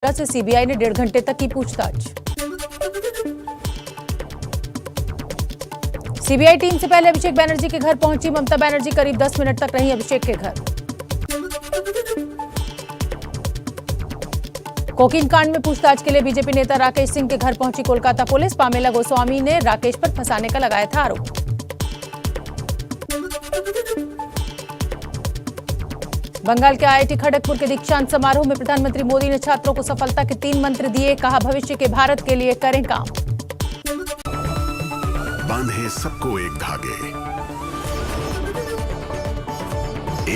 से सीबीआई ने 1.5 घंटे तक की पूछताछ। सीबीआई टीम से पहले अभिषेक बैनर्जी के घर पहुंची ममता बनर्जी। करीब 10 मिनट तक रही अभिषेक के घर। कोकीन कांड में पूछताछ के लिए बीजेपी नेता राकेश सिंह के घर पहुंची कोलकाता पुलिस। पामेला गोस्वामी ने राकेश पर फंसाने का लगाया था आरोप। बंगाल के आईआईटी खड़गपुर के दीक्षांत समारोह में प्रधानमंत्री मोदी ने छात्रों को सफलता के 3 मंत्र दिए। कहा, भविष्य के भारत के लिए करें काम। बांधे सबको एक धागे।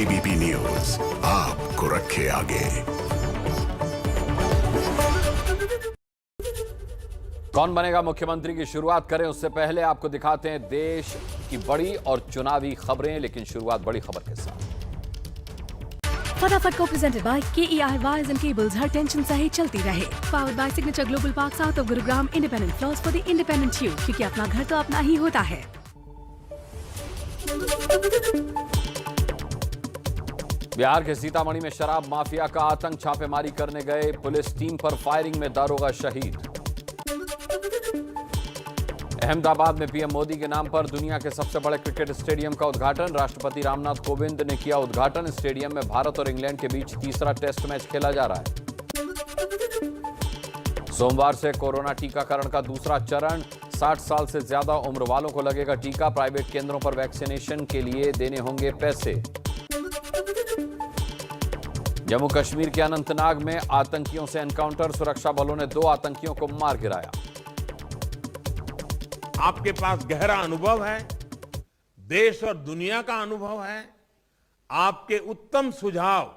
एबीपी न्यूज आपको रखे आगे। कौन बनेगा मुख्यमंत्री की शुरुआत करें उससे पहले आपको दिखाते हैं देश की बड़ी और चुनावी खबरें, लेकिन शुरुआत बड़ी खबर के साथ। फटाफट को presented by KEI wires and cables. Her tension सही चलती रहे। Powered by signature global park south of Gurugram. Independent floors for the independent you, क्योंकि अपना घर तो अपना ही होता है। बिहार के सीतामढ़ी में शराब माफिया का आतंक। छापेमारी करने गए पुलिस टीम पर फायरिंग में दारोगा शहीद। अहमदाबाद में पीएम मोदी के नाम पर दुनिया के सबसे बड़े क्रिकेट स्टेडियम का उद्घाटन। राष्ट्रपति रामनाथ कोविंद ने किया उद्घाटन। स्टेडियम में भारत और इंग्लैंड के बीच तीसरा टेस्ट मैच खेला जा रहा है। सोमवार से कोरोना टीकाकरण का दूसरा चरण। 60 साल से ज्यादा उम्र वालों को लगेगा टीका। प्राइवेट केंद्रों पर वैक्सीनेशन के लिए देने होंगे पैसे। जम्मू कश्मीर के अनंतनाग में आतंकियों से एनकाउंटर। सुरक्षा बलों ने 2 आतंकियों को मार गिराया। आपके पास गहरा अनुभव है, देश और दुनिया का अनुभव है। आपके उत्तम सुझाव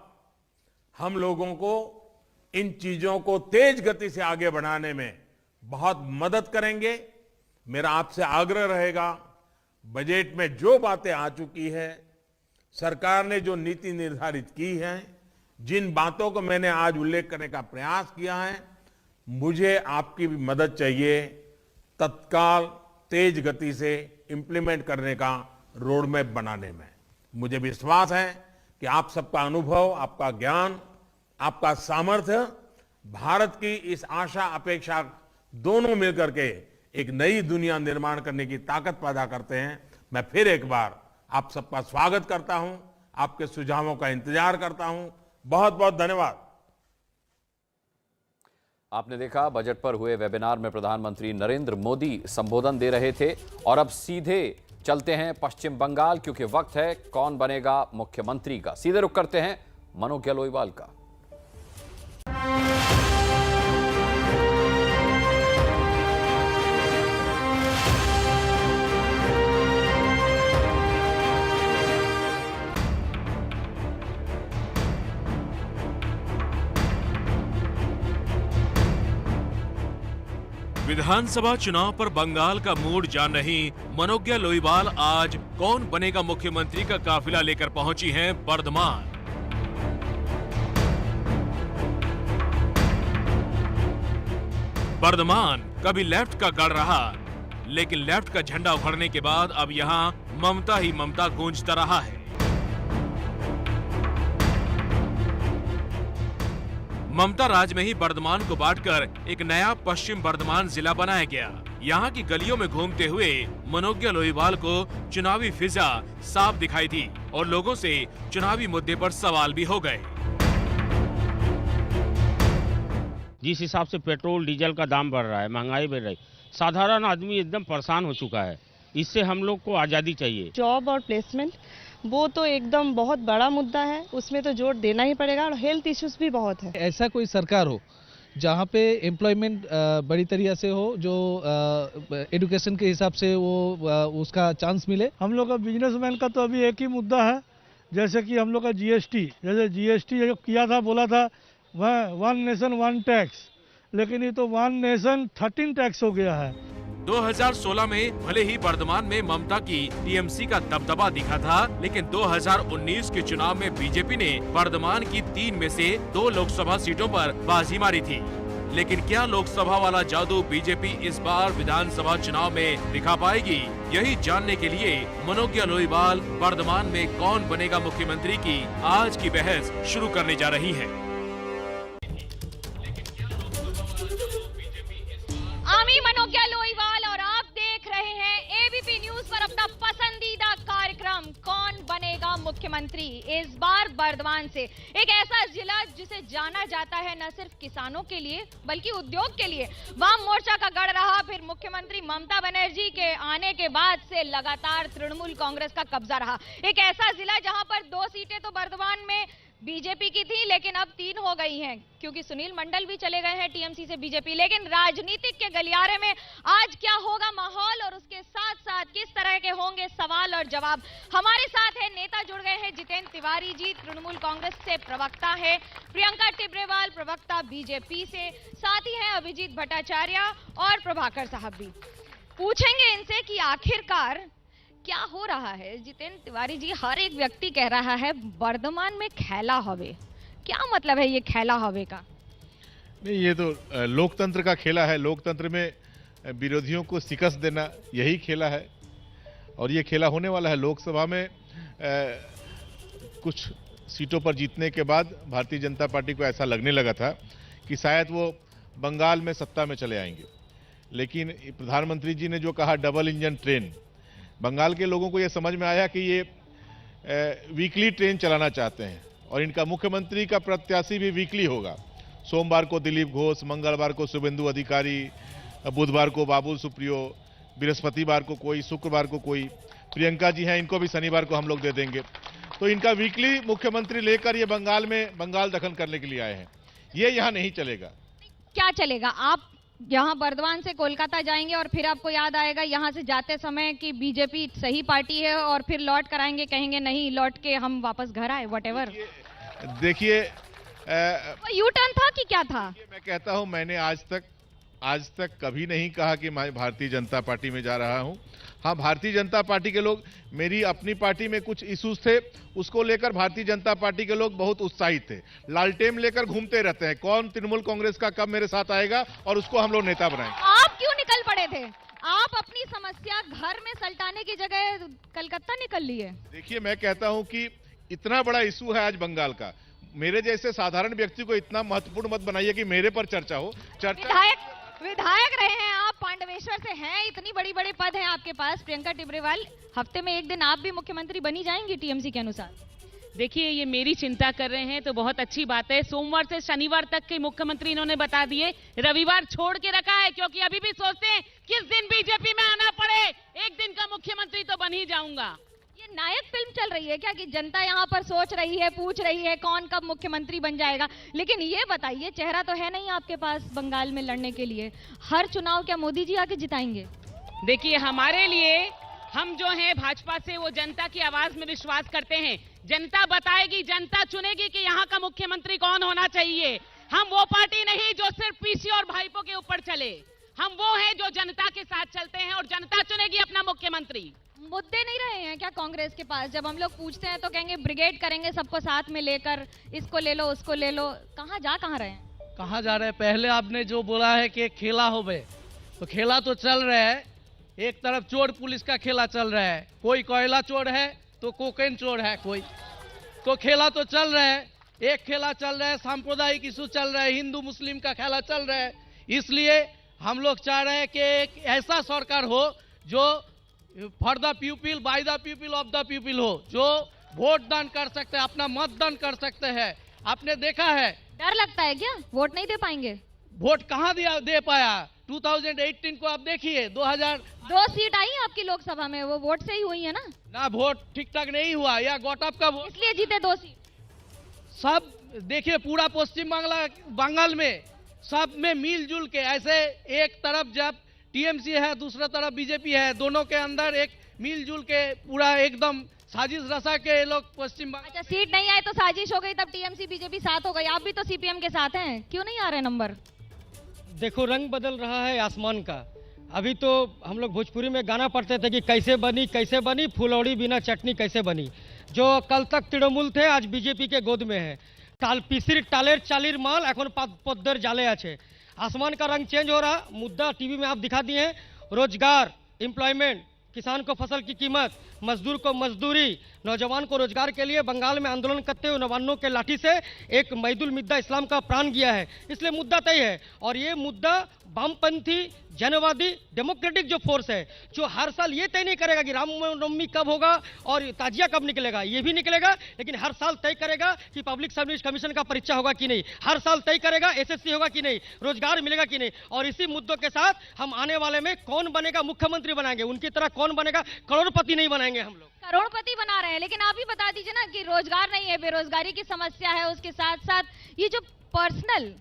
हम लोगों को इन चीजों को तेज गति से आगे बढ़ाने में बहुत मदद करेंगे। मेरा आपसे आग्रह रहेगा, बजट में जो बातें आ चुकी है, सरकार ने जो नीति निर्धारित की है, जिन बातों को मैंने आज उल्लेख करने का प्रयास किया है, मुझे आपकी भी मदद चाहिए तत्काल तेज गति से इंप्लीमेंट करने का रोड मैप बनाने में। मुझे विश्वास है कि आप सबका अनुभव, आपका ज्ञान, आपका सामर्थ्य भारत की इस आशा अपेक्षा दोनों मिलकर के एक नई दुनिया निर्माण करने की ताकत पैदा करते हैं। मैं फिर एक बार आप सबका स्वागत करता हूं, आपके सुझावों का इंतजार करता हूं। बहुत बहुत धन्यवाद। आपने देखा, बजट पर हुए वेबिनार में प्रधानमंत्री नरेंद्र मोदी संबोधन दे रहे थे। और अब सीधे चलते हैं पश्चिम बंगाल, क्योंकि वक्त है कौन बनेगा मुख्यमंत्री का। सीधे रुख करते हैं मनोज गैलोईवाल का। विधानसभा चुनाव पर बंगाल का मूड जान रही मनोज गैलोईवाल आज कौन बनेगा मुख्यमंत्री का काफिला लेकर पहुंची हैं बर्धमान। बर्धमान कभी लेफ्ट का गढ़ रहा, लेकिन लेफ्ट का झंडा उखड़ने के बाद अब यहां ममता ही ममता गूंजता रहा है। ममता राज में ही बर्धमान को बांटकर एक नया पश्चिम बर्धमान जिला बनाया गया। यहाँ की गलियों में घूमते हुए मनोज गैलोईवाल को चुनावी फिजा साफ दिखाई थी और लोगों से चुनावी मुद्दे पर सवाल भी हो गए। जिस हिसाब से पेट्रोल डीजल का दाम बढ़ रहा है, महंगाई बढ़ रही, साधारण आदमी एकदम परेशान हो चुका है। इससे हम लोग को आजादी चाहिए। जॉब और प्लेसमेंट वो तो एकदम बहुत बड़ा मुद्दा है, उसमें तो जोर देना ही पड़ेगा। और हेल्थ इश्यूज भी बहुत है। ऐसा कोई सरकार हो जहाँ पे एम्प्लॉयमेंट बड़ी तरीके से हो, जो एजुकेशन के हिसाब से वो उसका चांस मिले। हम लोग का बिजनेसमैन का तो अभी एक ही मुद्दा है, जैसे कि हम लोग का जीएसटी, जैसे जीएसटी जो किया था, बोला था वह 1 नेशन 1 टैक्स, लेकिन ये तो 1 नेशन 13 टैक्स हो गया है। 2016 में भले ही बर्धमान में ममता की टीएमसी का दबदबा दिखा था, लेकिन 2019 के चुनाव में बीजेपी ने बर्धमान की 3 में से 2 लोकसभा सीटों पर बाजी मारी थी। लेकिन क्या लोकसभा वाला जादू बीजेपी इस बार विधानसभा चुनाव में दिखा पाएगी? यही जानने के लिए मनोज गैलोईवाल बर्धमान में कौन बनेगा मुख्यमंत्री की आज की बहस शुरू करने जा रही है। आमी मनोज्ञा लोईवाल और आप देख रहे हैं एबीपी न्यूज पर अपना पसंदीदा कार्यक्रम कौन बनेगा मुख्यमंत्री। इस बार बर्दवान से एक ऐसा जिला जिसे जाना जाता है न सिर्फ किसानों के लिए बल्कि उद्योग के लिए। वाम मोर्चा का गढ़ रहा, फिर मुख्यमंत्री ममता बनर्जी के आने के बाद से लगातार तृणमूल कांग्रेस का कब्जा रहा। एक ऐसा जिला जहां पर 2 सीटें तो बर्दवान में बीजेपी की थी लेकिन अब 3 हो गई हैं क्योंकि सुनील मंडल भी चले गए हैं टीएमसी से बीजेपी। लेकिन राजनीतिक के गलियारे में आज क्या होगा माहौल और उसके साथ साथ किस तरह के होंगे सवाल और जवाब। हमारे साथ है नेता जुड़ गए हैं जितेंद्र तिवारी जी, तृणमूल कांग्रेस से प्रवक्ता है, प्रियंका टिब्रेवाल प्रवक्ता बीजेपी से, साथ ही है अभिजीत भट्टाचार्य और प्रभाकर साहब भी। पूछेंगे इनसे कि आखिरकार क्या हो रहा है। जितेंद्र तिवारी जी, हर एक व्यक्ति कह रहा है वर्धमान में खेला हवे, क्या मतलब है ये खेला हवे का? नहीं, ये तो लोकतंत्र का खेला है। लोकतंत्र में विरोधियों को शिकस्त देना यही खेला है और ये खेला होने वाला है। लोकसभा में कुछ सीटों पर जीतने के बाद भारतीय जनता पार्टी को ऐसा लगने लगा था कि शायद वो बंगाल में सत्ता में चले आएंगे, लेकिन प्रधानमंत्री जी ने जो कहा डबल इंजन ट्रेन, बंगाल के लोगों को यह समझ में आया कि ये वीकली ट्रेन चलाना चाहते हैं और इनका मुख्यमंत्री का प्रत्याशी भी वीकली होगा। सोमवार को दिलीप घोष, मंगलवार को शुभेंदु अधिकारी, बुधवार को बाबुल सुप्रियो, बृहस्पतिवार को कोई, शुक्रवार को कोई, प्रियंका जी हैं, इनको भी शनिवार को हम लोग दे देंगे। तो इनका वीकली मुख्यमंत्री लेकर ये बंगाल में बंगाल दखल करने के लिए आए हैं। ये यहाँ नहीं चलेगा। क्या चलेगा? आप यहाँ बर्दवान से कोलकाता जाएंगे और फिर आपको याद आएगा यहाँ से जाते समय कि बीजेपी सही पार्टी है और फिर लौट कर आएंगे, कहेंगे नहीं लौट के हम वापस घर आए, व्हाटएवर। देखिए यू टर्न था कि क्या था? मैं कहता हूं, मैंने आज तक कभी नहीं कहा कि मैं भारतीय जनता पार्टी में जा रहा हूं। हाँ, भारतीय जनता पार्टी के लोग, मेरी अपनी पार्टी में कुछ इश्यूज थे, उसको लेकर भारतीय जनता पार्टी के लोग बहुत उत्साहित थे। लालटेन लेकर घूमते रहते हैं, कौन तृणमूल कांग्रेस का कब मेरे साथ आएगा और उसको हम लोग नेता बनाएंगे। आप क्यों निकल पड़े थे? आप अपनी समस्या घर में सल्टाने की जगह कलकत्ता निकल लिए। देखिए, मैं कहता हूं कि इतना बड़ा इशू है आज बंगाल का, मेरे जैसे साधारण व्यक्ति को इतना महत्वपूर्ण मत बनाइए कि मेरे पर चर्चा हो। विधायक रहे हैं आप, पांडवेश्वर से हैं, इतनी बड़ी बड़े पद हैं आपके पास। प्रियंका टिब्रेवाल, हफ्ते में एक दिन आप भी मुख्यमंत्री बनी जाएंगी टीएमसी के अनुसार। देखिए, ये मेरी चिंता कर रहे हैं तो बहुत अच्छी बात है। सोमवार से शनिवार तक के मुख्यमंत्री इन्होंने बता दिए, रविवार छोड़ के रखा है क्योंकि अभी भी सोचते हैं किस दिन बीजेपी में आना पड़े, एक दिन का मुख्यमंत्री तो बन ही जाऊंगा। ये नायक फिल्म चल रही है क्या कि जनता यहाँ पर सोच रही है, पूछ रही है कौन कब मुख्यमंत्री बन जाएगा? लेकिन ये बताइए, चेहरा तो है नहीं आपके पास बंगाल में लड़ने के लिए। हर चुनाव क्या मोदी जी आके जिताएंगे? देखिए, हमारे लिए हम जो हैं भाजपा से, वो जनता की आवाज में विश्वास करते हैं। जनता बताएगी, जनता चुनेगी कि यहाँ का मुख्यमंत्री कौन होना चाहिए। हम वो पार्टी नहीं जो सिर्फ पीसी और भाईपों के ऊपर चले, हम वो हैं जो जनता के साथ चलते हैं और जनता चुनेगी अपना मुख्यमंत्री। मुद्दे नहीं रहे हैं क्या कांग्रेस के पास? जब हम लोग पूछते हैं तो कहेंगे ब्रिगेड करेंगे सबको साथ में लेकर, इसको ले लो उसको ले लो। कहाँ रहे हैं? कहाँ जा रहे हैं? पहले आपने जो बोला है कि खेला हो गए, तो खेला तो चल रहा है। एक तरफ चोर पुलिस का खेला चल रहा है, कोई कोयला चोर है तो कोकेन चोर है, कोई तो खेला तो चल रहा है। एक खेला चल रहा है, सांप्रदायिक इशू चल रहा है, हिंदू मुस्लिम का खेला चल रहा है। इसलिए हम लोग चाह रहे हैं कि एक ऐसा सरकार हो जो for the people, by the people, of the people हो, जो वोट दान कर सकते हैं, अपना मतदान कर सकते हैं। आपने देखा है, डर लगता है क्या वोट नहीं दे पाएंगे? वोट कहाँ दे पाया? 2018 को आप देखिए, 2 सीट आई है आपकी लोकसभा में, वो वोट से ही हुई है ना? वोट ठीक ठाक नहीं हुआ या गोटअप का वोट, इसलिए जीते 2 सीट। सब देखिए, पूरा पश्चिम बंगाल में सब में मिलजुल के, ऐसे एक तरफ जब टीएमसी है, दूसरा तरफ बीजेपी है, दोनों के अंदर एक मिलजुल के पूरा एकदम साजिश रचा के लोग पश्चिम बंगाल। अच्छा, सीट नहीं आए तो साजिश हो गई, तब टीएमसी बीजेपी साथ हो गई। आप भी तो सीपीएम के साथ हैं, क्यों नहीं आ रहे नंबर? देखो, रंग बदल रहा है आसमान का। अभी तो हम लोग भोजपुरी में गाना पढ़ते थे कि कैसे बनी फुलौड़ी बिना चटनी कैसे बनी। जो कल तक तृणमूल थे आज बीजेपी के गोद में है। पिसिर टालेर चालिर माल এখন পদ্মের জালে আছে। आसमान का रंग चेंज हो रहा। मुद्दा टीवी में आप दिखा दिए हैं, रोजगार, एम्प्लॉयमेंट, किसान को फसल की कीमत, मजदूर को मजदूरी, नौजवान को रोजगार के लिए बंगाल में आंदोलन करते हुए नवान्नों के लाठी से एक मैदुल मिद्दा इस्लाम का प्राण गया है। इसलिए मुद्दा तय है और ये मुद्दा वामपंथी, जनवादी, डेमोक्रेटिक जो फोर्स है, जो हर साल ये तय नहीं करेगा कि रामनवमी कब होगा और ताजिया कब निकलेगा, ये भी निकलेगा, लेकिन हर साल तय करेगा कि पब्लिक सर्विस कमीशन का परीक्षा होगा कि नहीं, हर साल तय करेगा एसएससी होगा कि नहीं, रोजगार मिलेगा कि नहीं। और इसी मुद्दों के साथ हम आने वाले में कौन बनेगा मुख्यमंत्री बनाएंगे, उनकी तरह कौन बनेगा करोड़पति नहीं बनाएंगे हम लोग। करोड़पति बना रहे हैं, लेकिन आप ही बता दीजिए ना कि रोजगार नहीं है, बेरोजगारी की समस्या है, उसके साथ साथ ये जो पर्सनल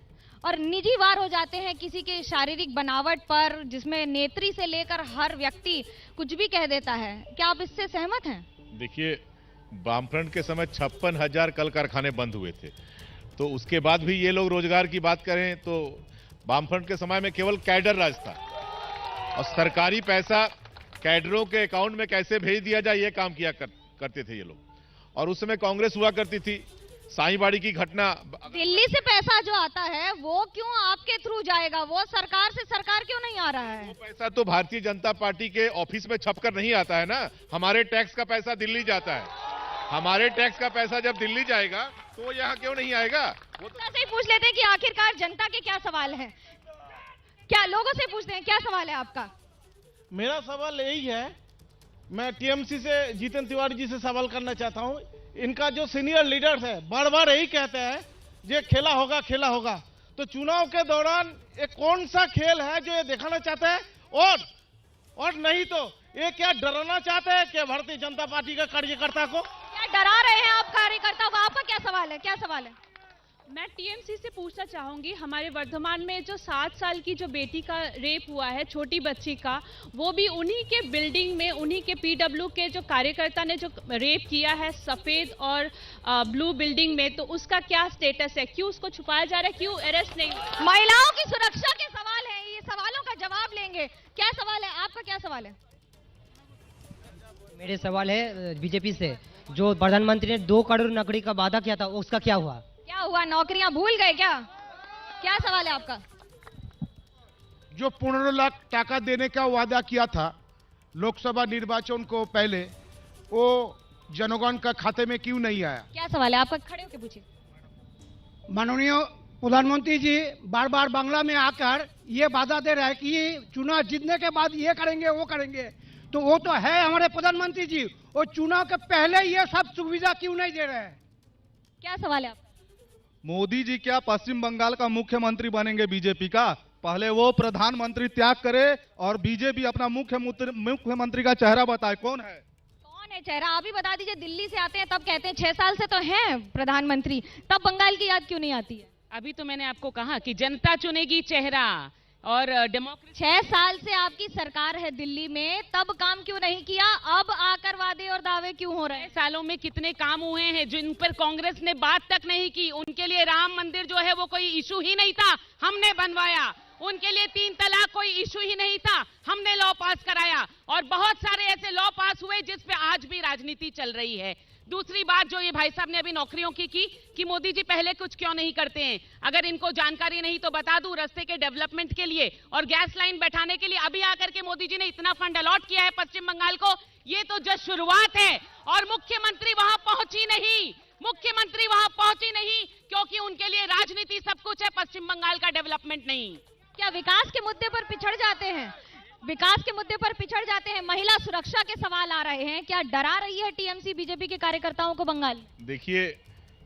और निजी वार हो जाते हैं किसी के शारीरिक बनावट पर, जिसमें नेत्री से लेकर हर व्यक्ति कुछ भी कह देता है, क्या आप इससे सहमत हैं? देखिए, वामफ्रंट के समय 56,000 कल कारखाने बंद हुए थे, तो उसके बाद भी ये लोग रोजगार की बात करें तो वामफ्रंट के समय में केवल कैडर राज था और सरकारी पैसा कैडरों के अकाउंट में कैसे भेज दिया जाए ये काम किया करते थे ये लोग। और उस समय कांग्रेस हुआ करती थी। साईबाड़ी की घटना, दिल्ली से पैसा जो आता है वो क्यों आपके थ्रू जाएगा, वो सरकार से सरकार क्यों नहीं आ रहा है? वो पैसा तो भारतीय जनता पार्टी के ऑफिस में छपकर नहीं आता है ना, हमारे टैक्स का पैसा दिल्ली जाता है। हमारे टैक्स का पैसा जब दिल्ली जाएगा तो वो यहाँ क्यों नहीं आएगा? वो तो से ही पूछ लेते हैं कि आखिरकार जनता के क्या सवाल है, क्या लोगों से पूछते हैं क्या सवाल है आपका? मेरा सवाल यही है, मैं टीएमसी से जीतन तिवारी जी से सवाल करना चाहता हूँ। इनका जो सीनियर लीडर्स है बार बार यही कहते हैं ये खेला होगा, तो चुनाव के दौरान एक कौन सा खेल है जो ये दिखाना चाहते हैं और नहीं तो ये क्या डराना चाहते हैं कि भारतीय जनता पार्टी का कार्यकर्ता को क्या डरा रहे हैं आप कार्यकर्ताओं को? आपका क्या सवाल है, क्या सवाल है? मैं टीएमसी से पूछना चाहूंगी, हमारे वर्धमान में जो 7 साल की जो बेटी का रेप हुआ है, छोटी बच्ची का, वो भी उन्हीं के बिल्डिंग में, उन्हीं के पीडब्ल्यू के जो कार्यकर्ता ने जो रेप किया है सफेद और ब्लू बिल्डिंग में, तो उसका क्या स्टेटस है? क्यों उसको छुपाया जा रहा है, क्यों अरेस्ट नहीं? महिलाओं की सुरक्षा के सवाल है, ये सवालों का जवाब लेंगे। क्या सवाल है आपका, क्या सवाल है? मेरे सवाल है बीजेपी से, जो प्रधानमंत्री ने 2 करोड़ नौकरी का वादा किया था उसका क्या हुआ? क्या हुआ, नौकरियां भूल गए क्या? क्या सवाल है आपका? जो 15 लाख टाका देने का वादा किया था लोकसभा निर्वाचन को पहले, वो जनगण का खाते में क्यों नहीं आया? क्या सवाल है आपका, खड़े होकर पूछिए। माननीय प्रधानमंत्री जी बार बार बांग्ला में आकर ये वादा दे रहा है कि चुनाव जीतने के बाद ये करेंगे वो करेंगे, तो वो तो है हमारे प्रधानमंत्री जी, वो चुनाव के पहले ये सब सुविधा क्यों नहीं दे रहे हैं? क्या सवाल है आपका? मोदी जी क्या पश्चिम बंगाल का मुख्यमंत्री बनेंगे बीजेपी का? पहले वो प्रधानमंत्री त्याग करे और बीजेपी अपना मुख्यमंत्री का चेहरा बताए, कौन है? कौन है चेहरा, आप ही बता दीजिए। दिल्ली से आते हैं तब कहते हैं 6 साल से तो हैं प्रधानमंत्री, तब बंगाल की याद क्यों नहीं आती है? अभी तो मैंने आपको कहा कि जनता चुनेगी चेहरा और डेमोक्रेसी। 6 साल से आपकी सरकार है दिल्ली में, तब काम क्यों नहीं किया? अब आकर वादे और दावे क्यों हो रहे हैं? सालों में कितने काम हुए हैं जिन पर कांग्रेस ने बात तक नहीं की। उनके लिए राम मंदिर जो है वो कोई इशू ही नहीं था, हमने बनवाया। उनके लिए 3 तलाक कोई इशू ही नहीं था, हमने लॉ पास कराया। और बहुत सारे ऐसे लॉ पास हुए जिस पे आज भी राजनीति चल रही है। दूसरी बात जो ये भाई साहब ने अभी नौकरियों की कि मोदी जी पहले कुछ क्यों नहीं करते हैं। अगर इनको जानकारी नहीं तो बता दूं, रास्ते के डेवलपमेंट के लिए और गैस लाइन बैठाने के लिए अभी आकर के मोदी जी ने इतना फंड अलॉट किया है पश्चिम बंगाल को। ये तो जस्ट शुरुआत है और मुख्यमंत्री वहां पहुंची नहीं क्योंकि उनके लिए राजनीति सब कुछ है, पश्चिम बंगाल का डेवलपमेंट नहीं। क्या विकास के मुद्दे पर पिछड़ जाते हैं? विकास के मुद्दे पर पिछड़ जाते हैं। महिला सुरक्षा के सवाल आ रहे हैं, क्या डरा रही है टीएमसी बीजेपी के कार्यकर्ताओं को बंगाल? देखिए,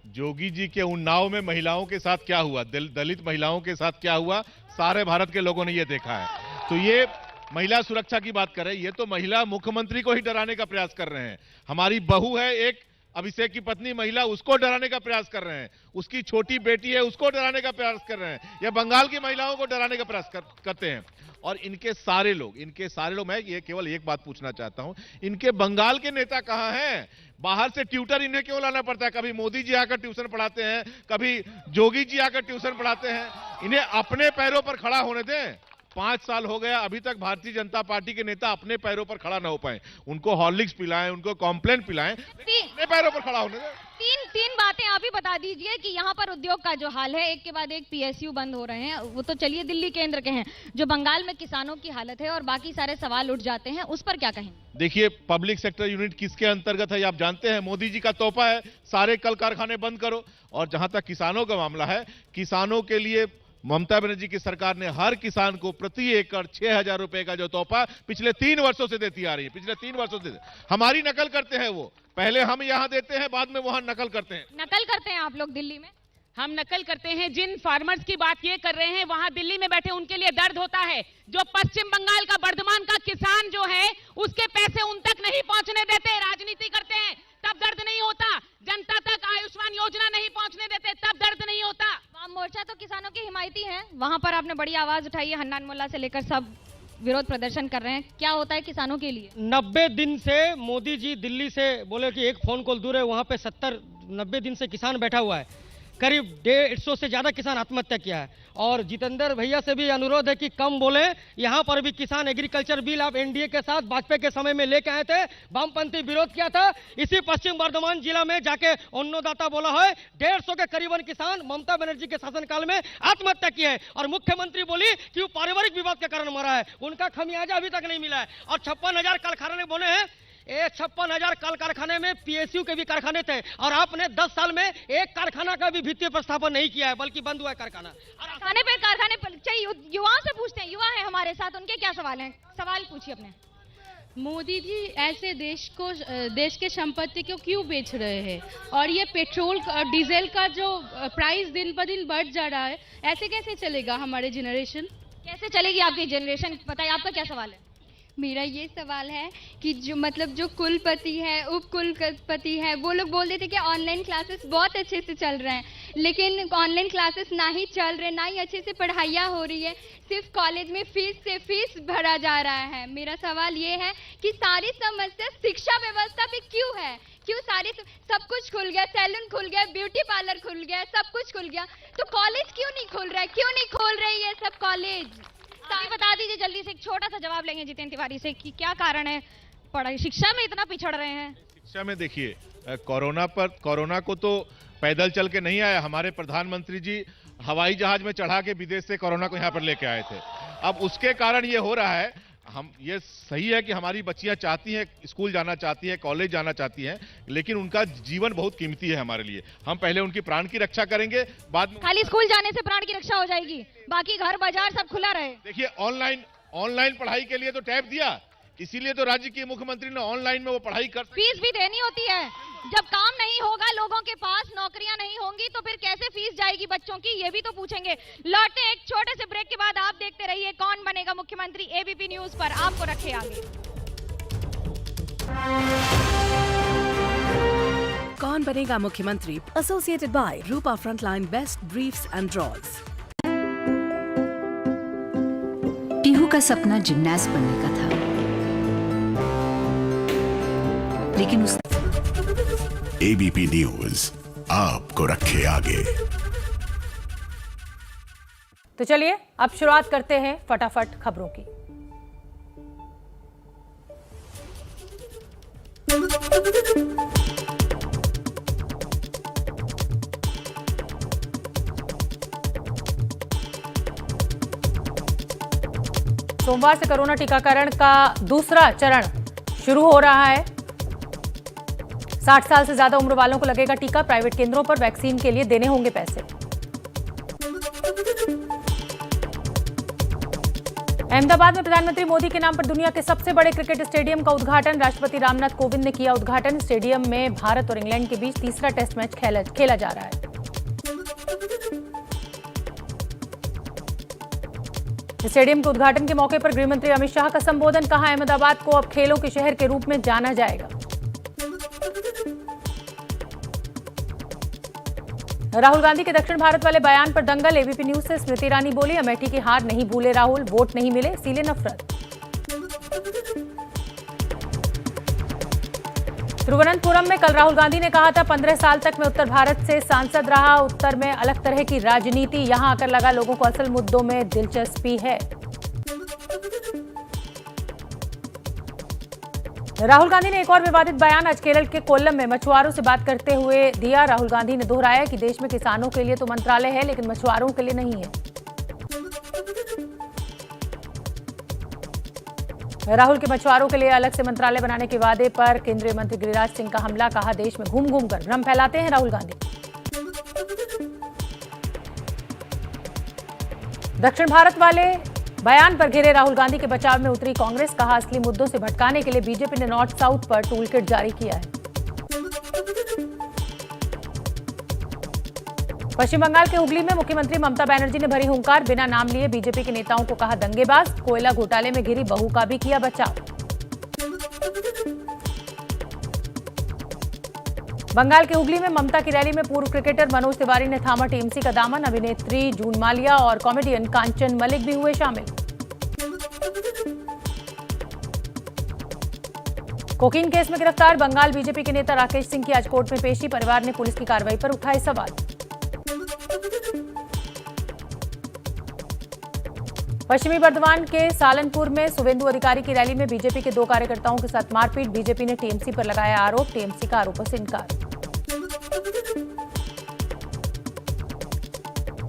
जोगी जी के उन्नाव में महिलाओं के साथ क्या हुआ, दलित महिलाओं के साथ क्या हुआ, सारे भारत के लोगों ने ये देखा है। तो ये महिला सुरक्षा की बात कर रहे हैं, ये तो महिला मुख्यमंत्री को ही डराने का प्रयास कर रहे हैं। हमारी बहू है एक, अभिषेक की पत्नी महिला, उसको डराने का प्रयास कर रहे हैं। उसकी छोटी बेटी है, उसको डराने का प्रयास कर रहे हैं। या बंगाल की महिलाओं को डराने का प्रयास करते हैं। और इनके सारे लोग मैं ये केवल एक बात पूछना चाहता हूं, इनके बंगाल के नेता कहां हैं? बाहर से ट्यूटर इन्हें क्यों लाना पड़ता है? कभी मोदी जी आकर ट्यूशन पढ़ाते हैं, कभी जोगी जी आकर ट्यूशन पढ़ाते हैं। इन्हें अपने पैरों पर खड़ा होने दें। 5 साल हो गया, अभी तक भारतीय जनता पार्टी के नेता अपने पैरों पर खड़ा ना हो पाए। उनको हॉर्लिक्स पिलाएं, उनको कॉम्प्लेन पिलाएं, अपने पैरों पर खड़ा होने दें। तीन बातें आप ही बता दीजिए कि यहाँ पर उद्योग का जो हाल है, एक के बाद एक पीएसयू बंद हो रहे हैं, वो तो चलिए दिल्ली केंद्र के हैं, जो बंगाल में किसानों की हालत है और बाकी सारे सवाल उठ जाते हैं, उस पर क्या कहें? देखिए, पब्लिक सेक्टर यूनिट किसके अंतर्गत है आप जानते हैं, मोदी जी का तोहफा है, सारे कल कारखाने बंद करो। और जहां तक किसानों का मामला है, किसानों के लिए ममता बनर्जी की सरकार ने हर किसान को प्रति एकड़ 6,000 रुपए का जो तोहफा पिछले 3 वर्षों से देती आ रही है, पिछले 3 वर्षों से। हमारी नकल करते हैं वो, पहले हम यहां देते हैं, बाद में वहां नकल करते हैं। नकल करते हैं आप लोग दिल्ली में? हम नकल करते हैं। जिन फार्मर्स की बात ये कर रहे हैं, वहां दिल्ली में बैठे उनके लिए दर्द होता है। जो पश्चिम बंगाल का बर्धमान का किसान जो है, उसके पैसे उन तक नहीं पहुंचने देते, राजनीति करते हैं तब दर्द नहीं होता। जनता तक आयुष्मान योजना नहीं पहुंचने देते, तब दर्द नहीं होता। वाम मोर्चा तो किसानों की हिमायती है, वहां पर आपने बड़ी आवाज उठाई है, हन्नान मोल्ला से लेकर सब विरोध प्रदर्शन कर रहे हैं। क्या होता है किसानों के लिए? 90 दिन से मोदी जी दिल्ली से बोले कि एक फोन कॉल दूर है, वहां पे 70-90 दिन से किसान बैठा हुआ है। करीब 150 से ज्यादा किसान आत्महत्या किया है। और जितेंद्र भैया से भी अनुरोध है कि कम बोले। यहाँ पर भी किसान एग्रीकल्चर बिल आप एनडीए के साथ वाजपेयी के समय में लेके आए थे, वामपंथी विरोध किया था। इसी पश्चिम बर्धमान जिला में जाके अन्नदाता बोला है 150 के करीबन किसान ममता बनर्जी के शासनकाल में आत्महत्या की है। और मुख्यमंत्री बोली कि वो पारिवारिक विवाद के कारण मरा है, उनका खमियाजा अभी तक नहीं मिला है। और 56,000 कारखाने बने हैं, 56,000 कल कारखाने में पीएसयू के भी कारखाने थे, और आपने 10 साल में एक कारखाना का भी वित्तीय प्रस्थापन नहीं किया है, बल्कि बंद हुआ है कारखाना। कारखाने पर चाहिए। युवाओं से पूछते हैं, युवा है हमारे साथ, उनके क्या सवाल हैं? सवाल पूछिए अपने। मोदी जी ऐसे देश के संपत्ति को क्यों बेच रहे हैं? और ये पेट्रोल और डीजल का जो प्राइस दिन ब दिन बढ़ जा रहा है, ऐसे कैसे चलेगा हमारे जनरेशन? कैसे चलेगी आपकी जनरेशन? बताइए, आपका क्या सवाल है? मेरा ये सवाल है कि जो कुलपति है, उप कुलपति है, वो लोग बोल रहे थे कि ऑनलाइन क्लासेस बहुत अच्छे से चल रहे हैं, लेकिन ऑनलाइन क्लासेस ना ही चल रहे, ना ही अच्छे से पढ़ाइयाँ हो रही है, सिर्फ कॉलेज में फीस भरा जा रहा है। मेरा सवाल ये है कि सारी समस्या शिक्षा व्यवस्था पे क्यों है? क्यों सब कुछ खुल गया, सैलून खुल गया, ब्यूटी पार्लर खुल गया, सब कुछ खुल गया, तो कॉलेज क्यों नहीं खुल रहा है? क्यों नहीं खोल रही है सब कॉलेज? बता दीजिए जल्दी से, एक छोटा सा जवाब लेंगे जितेंद्र तिवारी से कि क्या कारण है पढ़ाई शिक्षा में इतना पिछड़ रहे हैं? शिक्षा में देखिए, कोरोना को तो पैदल चल के नहीं आया, हमारे प्रधानमंत्री जी हवाई जहाज में चढ़ा के विदेश से कोरोना को यहाँ पर लेके आए थे। अब उसके कारण ये हो रहा है। ये सही है कि हमारी बच्चियां चाहती हैं, स्कूल जाना चाहती हैं, कॉलेज जाना चाहती हैं, लेकिन उनका जीवन बहुत कीमती है हमारे लिए। हम पहले उनकी प्राण की रक्षा करेंगे, बाद में खाली स्कूल जाने से प्राण की रक्षा हो जाएगी, बाकी घर बाजार सब खुला रहे। देखिए, ऑनलाइन पढ़ाई के लिए तो टैब दिया, इसीलिए तो राज्य के मुख्यमंत्री ने ऑनलाइन में वो पढ़ाई कर। फीस भी देनी होती है। जब काम नहीं होगा, लोगों के पास नौकरियां नहीं होंगी, तो फिर कैसे फीस जाएगी बच्चों की, ये भी तो पूछेंगे। लौटते एक छोटे से ब्रेक के बाद। आप देखते रहिए कौन बनेगा मुख्यमंत्री एबीपी न्यूज पर, आपको रखे आगे। कौन बनेगा मुख्यमंत्री, associated by Rupa frontline best briefs and draws. टीहू का सपना जिमनास्ट बनने का था, लेकिन उस एबीपी न्यूज आपको रखे आगे। तो चलिए अब शुरुआत करते हैं फटाफट खबरों की। सोमवार से कोरोना टीकाकरण का दूसरा चरण शुरू हो रहा है। 60 साल से ज्यादा उम्र वालों को लगेगा टीका। प्राइवेट केंद्रों पर वैक्सीन के लिए देने होंगे पैसे। अहमदाबाद में प्रधानमंत्री मोदी के नाम पर दुनिया के सबसे बड़े क्रिकेट स्टेडियम का उद्घाटन। राष्ट्रपति रामनाथ कोविंद ने किया उद्घाटन। स्टेडियम में भारत और इंग्लैंड के बीच तीसरा टेस्ट मैच खेला जा रहा है। स्टेडियम के उद्घाटन के मौके पर गृहमंत्री अमित शाह का संबोधन। कहा, अहमदाबाद को अब खेलों के शहर के रूप में जाना जाएगा। राहुल गांधी के दक्षिण भारत वाले बयान पर दंगल। एबीपी न्यूज से स्मृति ईरानी बोली, अमेठी की हार नहीं भूले राहुल, वोट नहीं मिले इसीलिए नफरत। तिरुवनंतपुरम में कल राहुल गांधी ने कहा था, 15 साल तक मैं उत्तर भारत से सांसद रहा, उत्तर में अलग तरह की राजनीति, यहां आकर लगा लोगों को असल मुद्दों में दिलचस्पी है। राहुल गांधी ने एक और विवादित बयान आज केरल के कोल्लम में मछुआरों से बात करते हुए दिया। राहुल गांधी ने दोहराया कि देश में किसानों के लिए तो मंत्रालय है लेकिन मछुआरों के लिए नहीं है। राहुल के मछुआरों के लिए अलग से मंत्रालय बनाने के वादे पर केंद्रीय मंत्री गिरिराज सिंह का हमला। कहा, देश में घूम घूम कर भ्रम फैलाते हैं राहुल गांधी। दक्षिण भारत वाले बयान पर घिरे राहुल गांधी के बचाव में उतरी कांग्रेस। कहा, असली मुद्दों से भटकाने के लिए बीजेपी ने नॉर्थ साउथ पर टूल किट जारी किया है। पश्चिम बंगाल के हुगली में मुख्यमंत्री ममता बनर्जी ने भरी हुंकार। बिना नाम लिए बीजेपी के नेताओं को कहा दंगेबाज। कोयला घोटाले में घिरी बहू का भी किया बचाव। बंगाल के हुगली में ममता की रैली में पूर्व क्रिकेटर मनोज तिवारी ने थामा टीएमसी का दामन। अभिनेत्री जून मालिया और कॉमेडियन कांचन मलिक भी हुए शामिल। कोकीन केस में गिरफ्तार बंगाल बीजेपी के नेता राकेश सिंह की आज कोर्ट में पेशी। परिवार ने पुलिस की कार्रवाई पर उठाए सवाल। पश्चिमी बर्धमान के सालनपुर में सुवेंदु अधिकारी की रैली में बीजेपी के 2 कार्यकर्ताओं के साथ मारपीट। बीजेपी ने टीएमसी पर लगाया आरोप। टीएमसी का आरोपों से इनकार।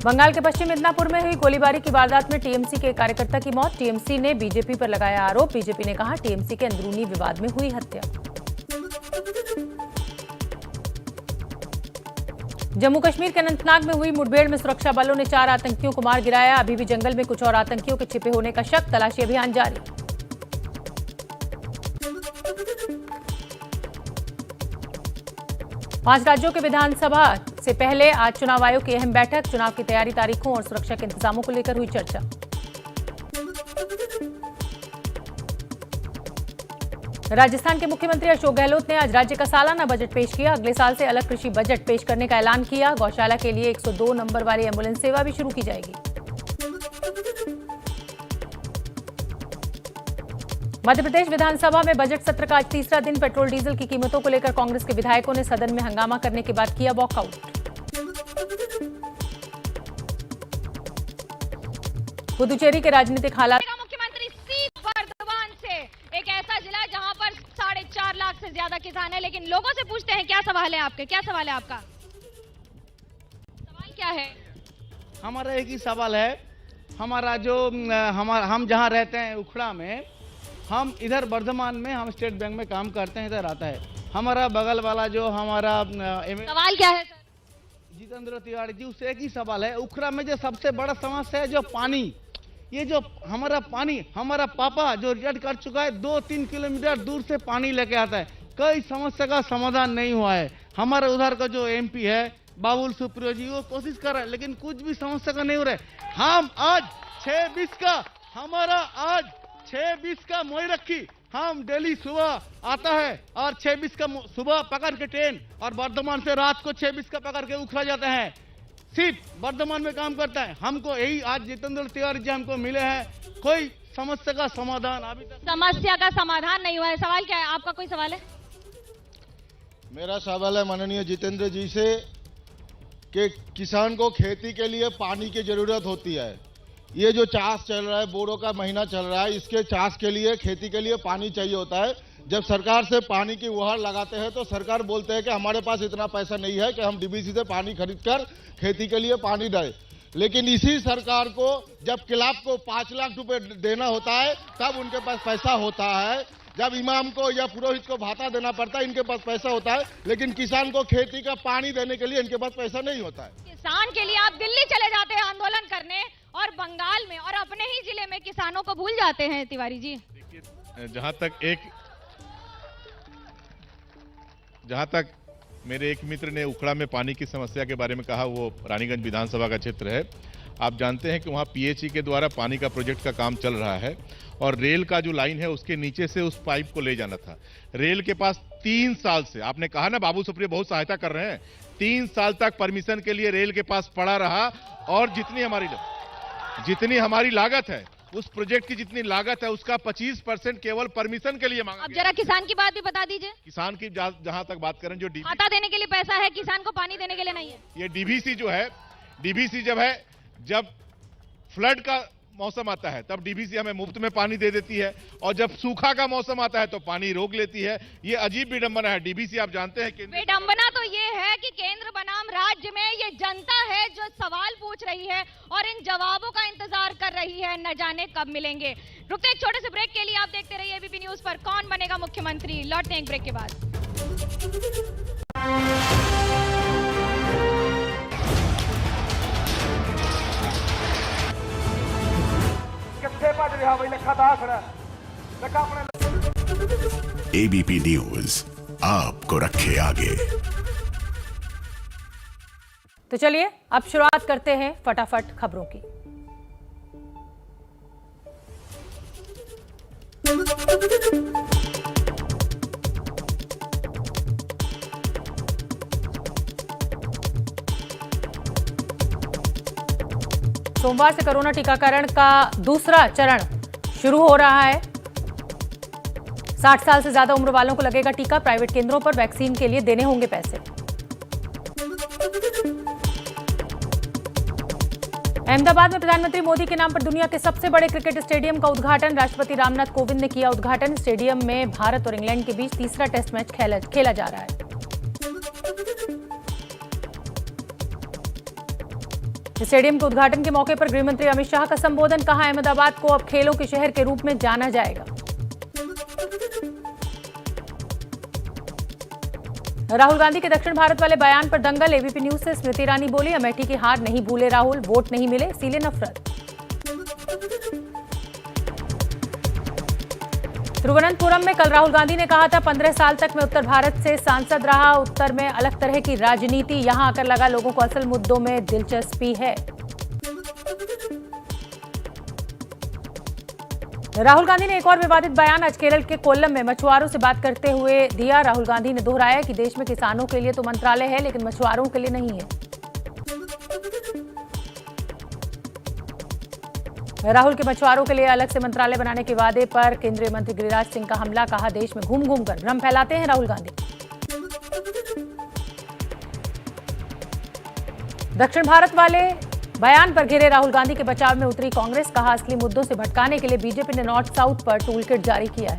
बंगाल के पश्चिम मिदनापुर में हुई गोलीबारी की वारदात में टीएमसी के कार्यकर्ता की मौत। टीएमसी ने बीजेपी पर लगाया आरोप। बीजेपी ने कहा, टीएमसी के अंदरूनी विवाद में हुई हत्या। जम्मू कश्मीर के अनंतनाग में हुई मुठभेड़ में सुरक्षा बलों ने 4 आतंकियों को मार गिराया। अभी भी जंगल में कुछ और आतंकियों के छिपे होने का शक। तलाशी अभियान जारी। पांच राज्यों के विधानसभा से पहले आज चुनाव आयोग की अहम बैठक। चुनाव की तैयारी, तारीखों और सुरक्षा के इंतजामों को लेकर हुई चर्चा। राजस्थान के मुख्यमंत्री अशोक गहलोत ने आज राज्य का सालाना बजट पेश किया। अगले साल से अलग कृषि बजट पेश करने का ऐलान किया। गौशाला के लिए 102 नंबर वाली एम्बुलेंस सेवा भी शुरू की जाएगी। मध्य प्रदेश विधानसभा में बजट सत्र का आज तीसरा दिन। पेट्रोल डीजल की कीमतों को लेकर कांग्रेस के विधायकों ने सदन में हंगामा करने के बाद किया वॉकआउट। पुदुचेरी के राजनीतिक हालात। मुख्यमंत्री सीट बर्दवान से, एक ऐसा जिला जहां पर 4.5 लाख से ज्यादा किसान है। लेकिन लोगों से पूछते हैं, क्या सवाल है आपके, क्या सवाल है आपका? सवाल क्या है? हमारा एक ही सवाल है। हमारा जो हम जहाँ रहते हैं उखड़ा में, हम इधर वर्धमान में हम स्टेट बैंक में काम करते हैं, इधर आता है। हमारा बगल वाला जो हमारा सवाल क्या है सर? जितेंद्र तिवारी जी, उससे एक ही सवाल है। उखड़ा में जो सबसे बड़ा समस्या है जो पानी, ये जो हमारा पानी, हमारा पापा जो रिटायर कर चुका है 2-3 किलोमीटर दूर से पानी लेके आता है। कई समस्या का समाधान नहीं हुआ है। हमारे उधर का जो एमपी है बाबुल सुप्रियो जी, वो कोशिश कर रहे हैं लेकिन कुछ भी समस्या का नहीं हो रहा है। हम आज 6-20 का, हमारा आज 6-20 का मोई रखी, हम डेली सुबह आता है और 6-20 का सुबह पकड़ के ट्रेन और वर्धमान से रात को 6-20 का पकड़ के उखड़ा जाते हैं। सिर्फ वर्धमान में काम करता है। हमको यही आज जितेंद्र तिवारी जी हमको मिले हैं, कोई समस्या का समाधान अभी तक, समस्या का समाधान नहीं हुआ है। सवाल क्या है आपका? कोई सवाल है? मेरा सवाल है माननीय जितेंद्र जी से कि किसान को खेती के लिए पानी की जरूरत होती है। ये जो चाष चल रहा है, बोरो का महीना चल रहा है, इसके चाष के लिए, खेती के लिए पानी चाहिए होता है। जब सरकार से पानी की गुहार लगाते हैं तो सरकार बोलते हैं कि हमारे पास इतना पैसा नहीं है कि हम डीबीसी से पानी खरीदकर खेती के लिए पानी दें। लेकिन इसी सरकार को जब क्लब को 5 लाख रुपए देना होता है तब उनके पास पैसा होता है। जब इमाम को या पुरोहित को भाता देना पड़ता है इनके पास पैसा होता है, लेकिन किसान को खेती का पानी देने के लिए इनके पास पैसा नहीं होता है। किसान के लिए आप दिल्ली चले जाते हैं आंदोलन करने और बंगाल में और अपने ही जिले में किसानों को भूल जाते हैं तिवारी जी। जहां तक मेरे एक मित्र ने उखड़ा में पानी की समस्या के बारे में कहा, वो रानीगंज विधानसभा का क्षेत्र है। आप जानते हैं कि वहाँ पीएचई के द्वारा पानी का प्रोजेक्ट का काम चल रहा है और रेल का जो लाइन है उसके नीचे से उस पाइप को ले जाना था। रेल के पास 3 साल से, आपने कहा ना बाबू सुप्रियो बहुत सहायता कर रहे हैं, 3 साल तक परमिशन के लिए रेल के पास पड़ा रहा और जितनी हमारी लागत है, उस प्रोजेक्ट की जितनी लागत है उसका 25% केवल परमिशन के लिए मांगा। अब जरा किसान की बात भी बता दीजिए। किसान की जहां तक बात करें, जो खाता देने के लिए पैसा है, किसान को पानी देने के लिए नहीं है। ये डीबीसी जो है, डीबीसी जब फ्लड का मौसम आता है तब डीवीसी हमें मुफ्त में पानी दे देती है, और जब सूखा का मौसम आता है तो पानी रोक लेती है। ये अजीब विडंबना है। डीवीसी आप जानते हैं कि विडंबना तो ये है कि केंद्र बनाम राज्य में ये जनता है जो सवाल पूछ रही है और इन जवाबों का इंतजार कर रही है, न जाने कब मिलेंगे। रुकते एक छोटे से ब्रेक के लिए, आप देखते रहिए एबीपी न्यूज पर कौन बनेगा मुख्यमंत्री। लौटते हैं एक ब्रेक के बाद। एबीपी न्यूज आपको रखे आगे। तो चलिए अब शुरुआत करते हैं फटाफट खबरों की। सोमवार से कोरोना टीकाकरण का दूसरा चरण शुरू हो रहा है। 60 साल से ज्यादा उम्र वालों को लगेगा टीका। प्राइवेट केंद्रों पर वैक्सीन के लिए देने होंगे पैसे। अहमदाबाद में प्रधानमंत्री मोदी के नाम पर दुनिया के सबसे बड़े क्रिकेट स्टेडियम का उद्घाटन। राष्ट्रपति रामनाथ कोविंद ने किया उद्घाटन। स्टेडियम में भारत और इंग्लैंड के बीच तीसरा टेस्ट मैच खेला जा रहा है। स्टेडियम के उद्घाटन के मौके पर गृहमंत्री अमित शाह का संबोधन। कहा, अहमदाबाद को अब खेलों के शहर के रूप में जाना जाएगा। राहुल गांधी के दक्षिण भारत वाले बयान पर दंगल। एबीपी न्यूज से स्मृति ईरानी बोली, अमेठी की हार नहीं भूले राहुल, वोट नहीं मिले इसीलिए नफरत। तिरुवनंतपुरम में कल राहुल गांधी ने कहा था, 15 साल तक मैं उत्तर भारत से सांसद रहा, उत्तर में अलग तरह की राजनीति, यहां आकर लगा लोगों को असल मुद्दों में दिलचस्पी है। राहुल गांधी ने एक और विवादित बयान आज केरल के कोल्लम में मछुआरों से बात करते हुए दिया। राहुल गांधी ने दोहराया कि देश में किसानों के लिए तो मंत्रालय है लेकिन मछुआरों के लिए नहीं है। राहुल के मछुआरों के लिए अलग से मंत्रालय बनाने के वादे पर केंद्रीय मंत्री गिरिराज सिंह का हमला। कहा, देश में घूम घूम कर भ्रम फैलाते हैं राहुल गांधी। दक्षिण भारत वाले बयान पर घिरे राहुल गांधी के बचाव में उतरी कांग्रेस। कहा, असली मुद्दों से भटकाने के लिए बीजेपी ने नॉर्थ साउथ पर टूल किट जारी किया है।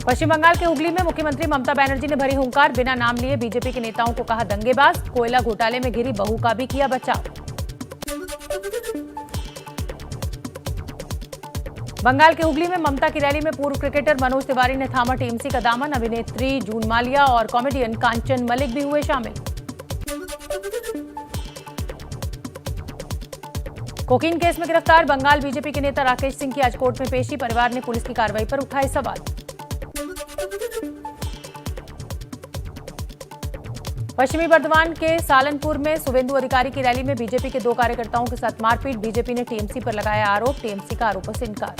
पश्चिम बंगाल के हुगली में मुख्यमंत्री ममता बनर्जी ने भरी हुंकार। बिना नाम लिए बीजेपी के नेताओं को कहा दंगेबाज। कोयला घोटाले में घिरी बहू का भी किया बचाव। बंगाल के हुगली में ममता की रैली में पूर्व क्रिकेटर मनोज तिवारी ने थामा टीएमसी का दामन। अभिनेत्री जून मालिया और कॉमेडियन कांचन मलिक भी हुए शामिल। कोकीन केस में गिरफ्तार बंगाल बीजेपी के नेता राकेश सिंह की आज कोर्ट में पेशी। परिवार ने पुलिस की कार्रवाई पर उठाए सवाल। पश्चिमी बर्धमान के सालनपुर में शुभेंदु अधिकारी की रैली में बीजेपी के 2 कार्यकर्ताओं के साथ मारपीट। बीजेपी ने टीएमसी पर लगाया आरोप, टीएमसी का आरोपों से इनकार।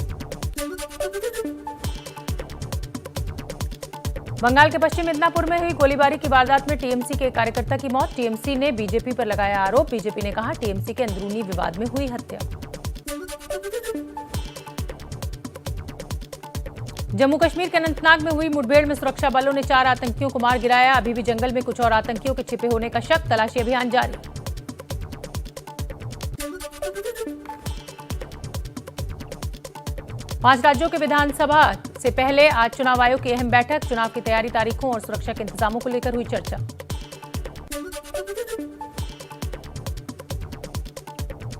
बंगाल के पश्चिम मिदनापुर में हुई गोलीबारी की वारदात में टीएमसी के कार्यकर्ता की मौत। टीएमसी ने बीजेपी पर लगाया आरोप। बीजेपी ने कहा, टीएमसी के अंदरूनी विवाद में हुई हत्या। जम्मू कश्मीर के अनंतनाग में हुई मुठभेड़ में सुरक्षा बलों ने 4 आतंकियों को मार गिराया। अभी भी जंगल में कुछ और आतंकियों के छिपे होने का शक। तलाशी अभियान जारी। पांच राज्यों के विधानसभा से पहले आज चुनाव आयोग की अहम बैठक। चुनाव की तैयारी, तारीखों और सुरक्षा के इंतजामों को लेकर हुई चर्चा।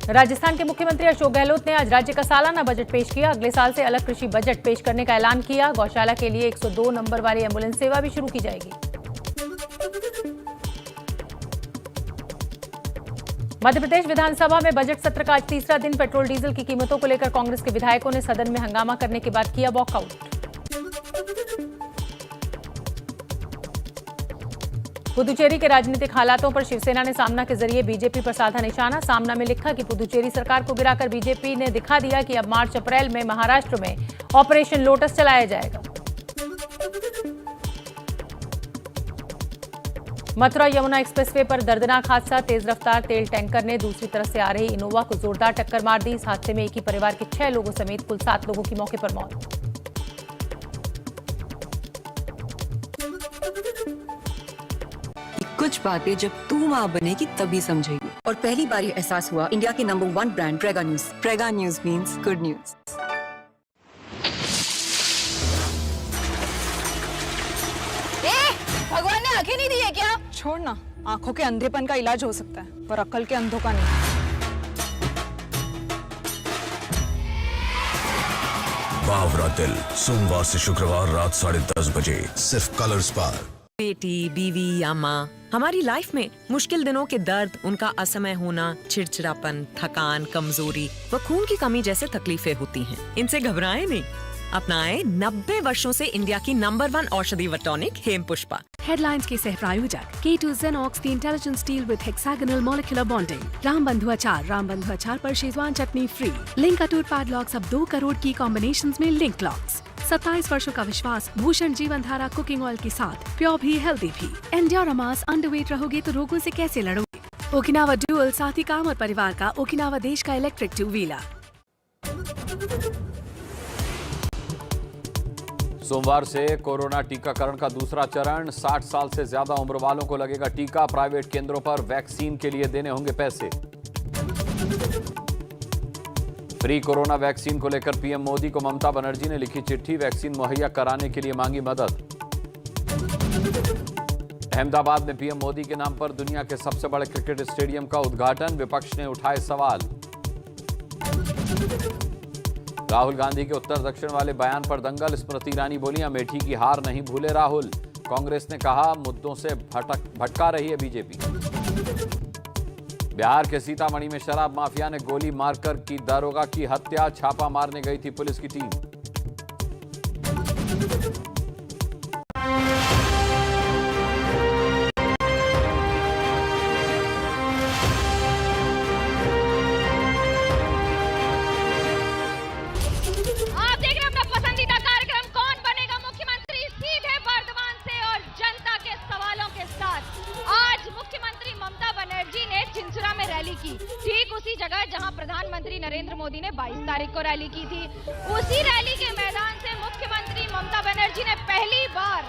राजस्थान के मुख्यमंत्री अशोक गहलोत ने आज राज्य का सालाना बजट पेश किया। अगले साल से अलग कृषि बजट पेश करने का ऐलान किया। गौशाला के लिए 102 नंबर वाली एम्बुलेंस सेवा भी शुरू की जाएगी। मध्य प्रदेश विधानसभा में बजट सत्र का आज तीसरा दिन। पेट्रोल डीजल की कीमतों को लेकर कांग्रेस के विधायकों ने सदन में हंगामा करने के बाद किया वॉकआउट। पुदुचेरी के राजनीतिक हालातों पर शिवसेना ने सामना के जरिए बीजेपी पर साधा निशाना। सामना में लिखा कि पुदुचेरी सरकार को गिराकर बीजेपी ने दिखा दिया कि अब मार्च अप्रैल में महाराष्ट्र में ऑपरेशन लोटस चलाया जाएगा। मथुरा यमुना एक्सप्रेसवे पर दर्दनाक हादसा। तेज रफ्तार तेल टैंकर ने दूसरी तरफ से आ रही इनोवा को जोरदार टक्कर मार दी। इस हादसे में एक ही परिवार के 6 लोगों समेत कुल 7 लोगों की मौके पर मौत। कुछ बातें जब तू मां बनेगी तभी समझेगी। और पहली बार ये एहसास हुआ इंडिया के number 1 brand प्रेगा news. प्रेगा news means good news. भगवान ने आंखें नहीं दी है क्या? छोड़ ना, आंखों के अंधेपन का इलाज हो सकता है पर अक्ल के अंधों का नहीं। बावरा दिल सोमवार से शुक्रवार रात 10:30 बजे सिर्फ कलर्स पर। बेटी, बीवी या माँ, हमारी लाइफ में मुश्किल दिनों के दर्द, उनका असमय होना, चिड़चिड़ापन, थकान, कमजोरी व खून की कमी जैसे तकलीफें होती हैं। इनसे घबराएं नहीं, अपनाएं 90 वर्षों से इंडिया की नंबर 1 औषधि व टॉनिक हेम पुष्पा। हेडलाइंस के सह प्रायोजक K2 Xenox the Intelligent Steel with Hexagonal Molecular Bonding। रामबंधु अचार पर शेजवान चटनी फ्री। लिंक अटूट पैडलॉक्स अब 2 करोड़ की कॉम्बिनेशंस में लिंक लॉक्स। 27 वर्षों का विश्वास भूषण जीवन धारा कुकिंग ऑयल के साथ, प्योर भी हेल्दी भी। एंड्योरामास, अंडरवेट रहोगे तो रोगों से कैसे लड़ोगे? ओकिनावा ड्यूअल, साथी काम और परिवार का ओकिनावा देश का इलेक्ट्रिक 2 व्हीलर। सोमवार से कोरोना टीकाकरण का दूसरा चरण। 60 साल से ज्यादा उम्र वालों को लगेगा टीका। प्राइवेट केंद्रों पर वैक्सीन के लिए देने होंगे पैसे। फ्री कोरोना वैक्सीन को लेकर पीएम मोदी को ममता बनर्जी ने लिखी चिट्ठी। वैक्सीन मुहैया कराने के लिए मांगी मदद। अहमदाबाद में पीएम मोदी के नाम पर दुनिया के सबसे बड़े क्रिकेट स्टेडियम का उद्घाटन। विपक्ष ने उठाए सवाल। राहुल गांधी के उत्तर दक्षिण वाले बयान पर दंगल। स्मृति ईरानी बोली, अमेठी की हार नहीं भूले राहुल। कांग्रेस ने कहा, मुद्दों से भटका रही है बीजेपी। बिहार के सीतामढ़ी में शराब माफिया ने गोली मारकर की दारोगा की हत्या। छापा मारने गई थी पुलिस की टीम। ठीक उसी जगह जहां प्रधानमंत्री नरेंद्र मोदी ने 22 तारीख को रैली की थी। उसी रैली के मैदान से मुख्यमंत्री ममता बनर्जी ने पहली बार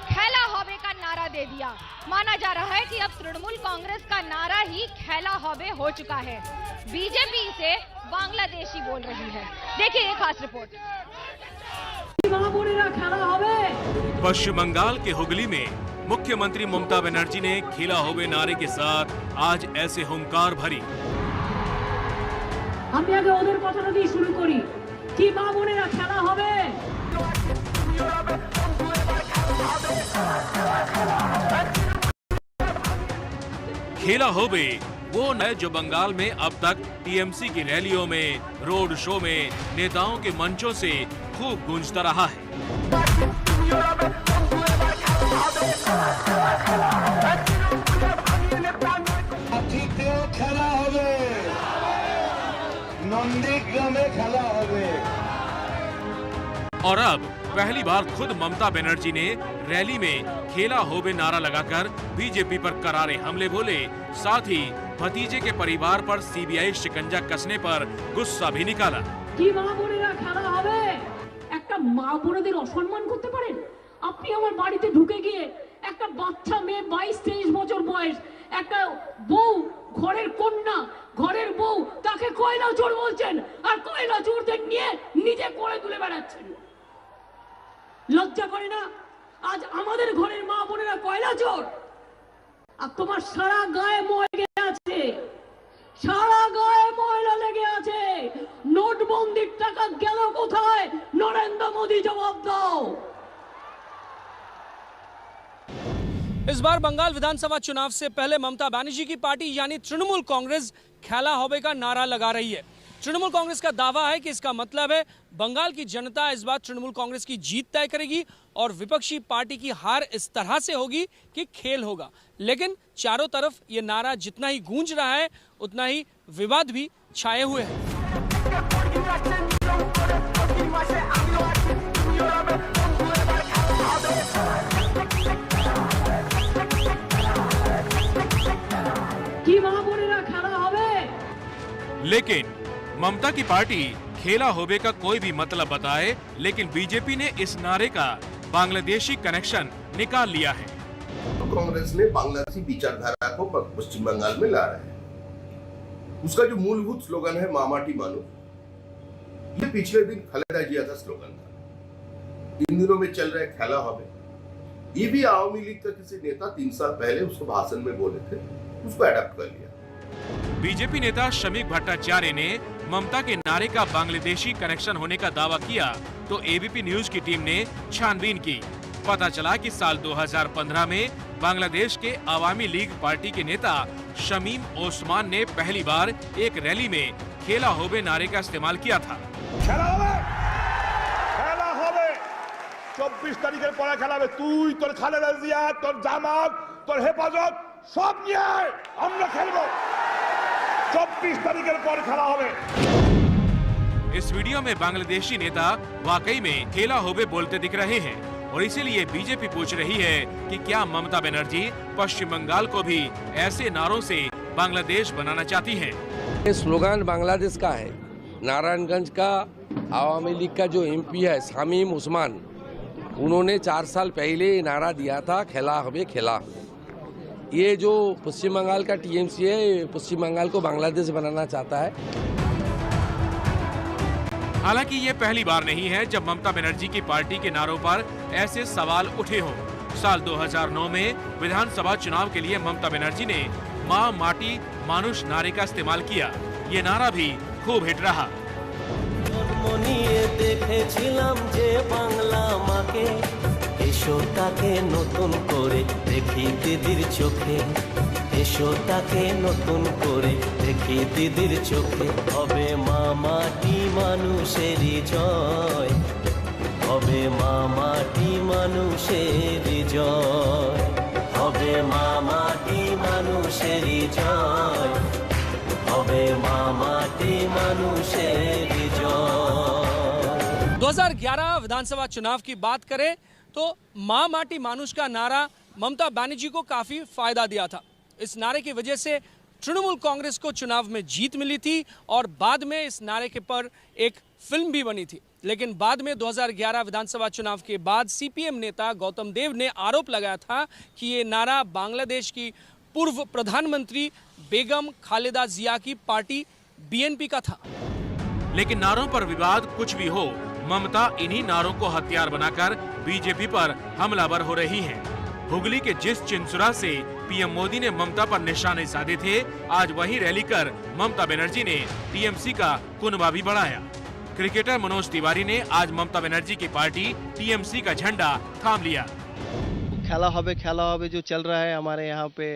खैला हौबे का नारा दे दिया। माना जा रहा है कि अब तृणमूल कांग्रेस का नारा ही खैला हौबे हो चुका है। बीजेपी इसे बांग्लादेशी बोल रही है। देखिए एक खास रिपोर्ट। पश्चिम बंगाल के हुगली में मुख्यमंत्री ममता बनर्जी ने खेला होवे नारे के साथ आज ऐसे हुंकार भरी। আমি আগে ওদের কথাটা দিয়ে শুরু করি। কি মা বোনেরা খেলা হবে? खेला होवे वो नए जो बंगाल में अब तक टीएमसी की रैलियों में, रोड शो में, नेताओं के मंचों से खूब गूंजता रहा है। খেলা হবে, নন্দীগ্রামে খেলা হবে। और अब पहली बार खुद ममता बनर्जी ने रैली में खेला होवे नारा लगाकर बीजेपी पर करारे हमले बोले। साथ ही भतीजे के परिवार पर सीबीआई शिकंजा कसने पर गुस्सा भी निकाला। কি মা বোনেরা খেলা হবে? একটা মা বোনদের অসম্মান করতে পারেন? আপনি আমার বাড়িতে ঢুকে গিয়ে একটা বাচ্চা মেয়ে 22-23 বছর বয়স, একটা বউ, ঘরের কন্যা, ঘরের বউ, তাকে কয়লা চোর বলছেন আর কয়লা চোরদের নিয়ে নিজে করে তুলে বেড়াচ্ছেন। লজ্জা করে না? আজ আমাদের ঘরের মা বোনেরা কয়লা চোর আর তোমার সারা গায়ে ময়লা আছে, সারা গায়ে ময়লা লেগে আছে। নোটবন্দির টাকা গেল কোথায়? নরেন্দ্র মোदी জবাব দাও। इस बार बंगाल विधानसभा चुनाव से पहले ममता बनर्जी की पार्टी यानी तृणमूल कांग्रेस खेला होवे का नारा लगा रही है। तृणमूल कांग्रेस का दावा है कि इसका मतलब है बंगाल की जनता इस बार तृणमूल कांग्रेस की जीत तय करेगी और विपक्षी पार्टी की हार इस तरह से होगी कि खेल होगा। लेकिन चारों तरफ ये नारा जितना ही गूंज रहा है उतना ही विवाद भी छाए हुए हैं। लेकिन ममता की पार्टी खेला होवे का कोई भी मतलब बताए, लेकिन बीजेपी ने इस नारे का बांग्लादेशी कनेक्शन निकाल लिया है। कांग्रेस ने बांग्लादेशी विचारधारा को पश्चिम बंगाल में ला रहे हैं। उसका जो मूलभूत स्लोगन है मामाटी मानो, ये पिछले दिन खालेदा जिया का स्लोगन था। इन दिनों में चल रहे खेला हमें, ये भी आवामी लीग का किसी नेता 3 साल पहले उसको भाषण में बोले थे, उसको अडॉप्ट कर लिया। बीजेपी नेता शमीक भट्टाचार्य ने ममता के नारे का बांग्लादेशी कनेक्शन होने का दावा किया तो एबीपी न्यूज की टीम ने छानबीन की। पता चला कि साल 2015 में बांग्लादेश के अवामी लीग पार्टी के नेता शमीम ओस्मान ने पहली बार एक रैली में खेला होबे नारे का इस्तेमाल किया था। খেলা হবে 24 তারিখের পরে খেলা হবে, তুই তোর খালেদা জিয়া তোর জামাত তোর হেফাজত সব নিয়ে আয়, আমরা খেলবো। 24 তারিখের পর খেলা হবে। इस वीडियो में बांग्लादेशी नेता वाकई में खेला होबे बोलते दिख रहे हैं और इसीलिए बीजेपी पूछ रही है कि क्या ममता बनर्जी पश्चिम बंगाल को भी ऐसे नारों से बांग्लादेश बनाना चाहती हैं? ये स्लोगन बांग्लादेश का है। नारायणगंज का आवामी लीग का जो एमपी है शामीम उस्मान, उन्होंने 4 साल पहले नारा दिया था खेला हमें खेला। ये जो पश्चिम बंगाल का टीएमसी है, पश्चिम बंगाल को बांग्लादेश बनाना चाहता है। हालांकि ये पहली बार नहीं है जब ममता बनर्जी की पार्टी के नारों पर ऐसे सवाल उठे हो। साल 2009 में विधानसभा चुनाव के लिए ममता बनर्जी ने माँ माटी मानुष नारे का इस्तेमाल किया। ये नारा भी खूब हिट रहा। দেখেছিলাম যে বাংলা মাকে, এসো তাকে নতুন করে দেখি দিদির চোখে, এসো তাকে নতুন করে দেখি দিদির চোখে, হবে মা মাটি মানুষেরই জয়, হবে মা মাটি মানুষেরই জয়, হবে মা মাটি মানুষেরই জয়, হবে মা মাটি মানুষেরই জয়। 2011 विधानसभा चुनाव की बात करें तो मां माटी मानुष का नारा ममता बनर्जी को काफी फायदा दिया था। इस नारे की वजह से तृणमूल कांग्रेस को चुनाव में जीत मिली थी और बाद में इस नारे के पर एक फिल्म भी बनी थी। लेकिन बाद में 2011 विधानसभा चुनाव के बाद सीपीएम नेता गौतम देव ने आरोप लगाया था कि ये नारा बांग्लादेश की पूर्व प्रधानमंत्री बेगम खालेदा जिया की पार्टी बीएनपी का था। लेकिन नारों पर विवाद कुछ भी हो, ममता इन्हीं नारों को हथियार बनाकर बीजेपी पर हमलावर हो रही हैं। हुगली के जिस चिंसुरा से पीएम मोदी ने ममता पर निशाने साधे थे, आज वही रैली कर ममता बनर्जी ने टीएमसी का कुनबा भी बढ़ाया। क्रिकेटर मनोज तिवारी ने आज ममता बनर्जी की पार्टी टीएमसी का झंडा थाम लिया। खेला हबे जो चल रहा है हमारे यहाँ पे,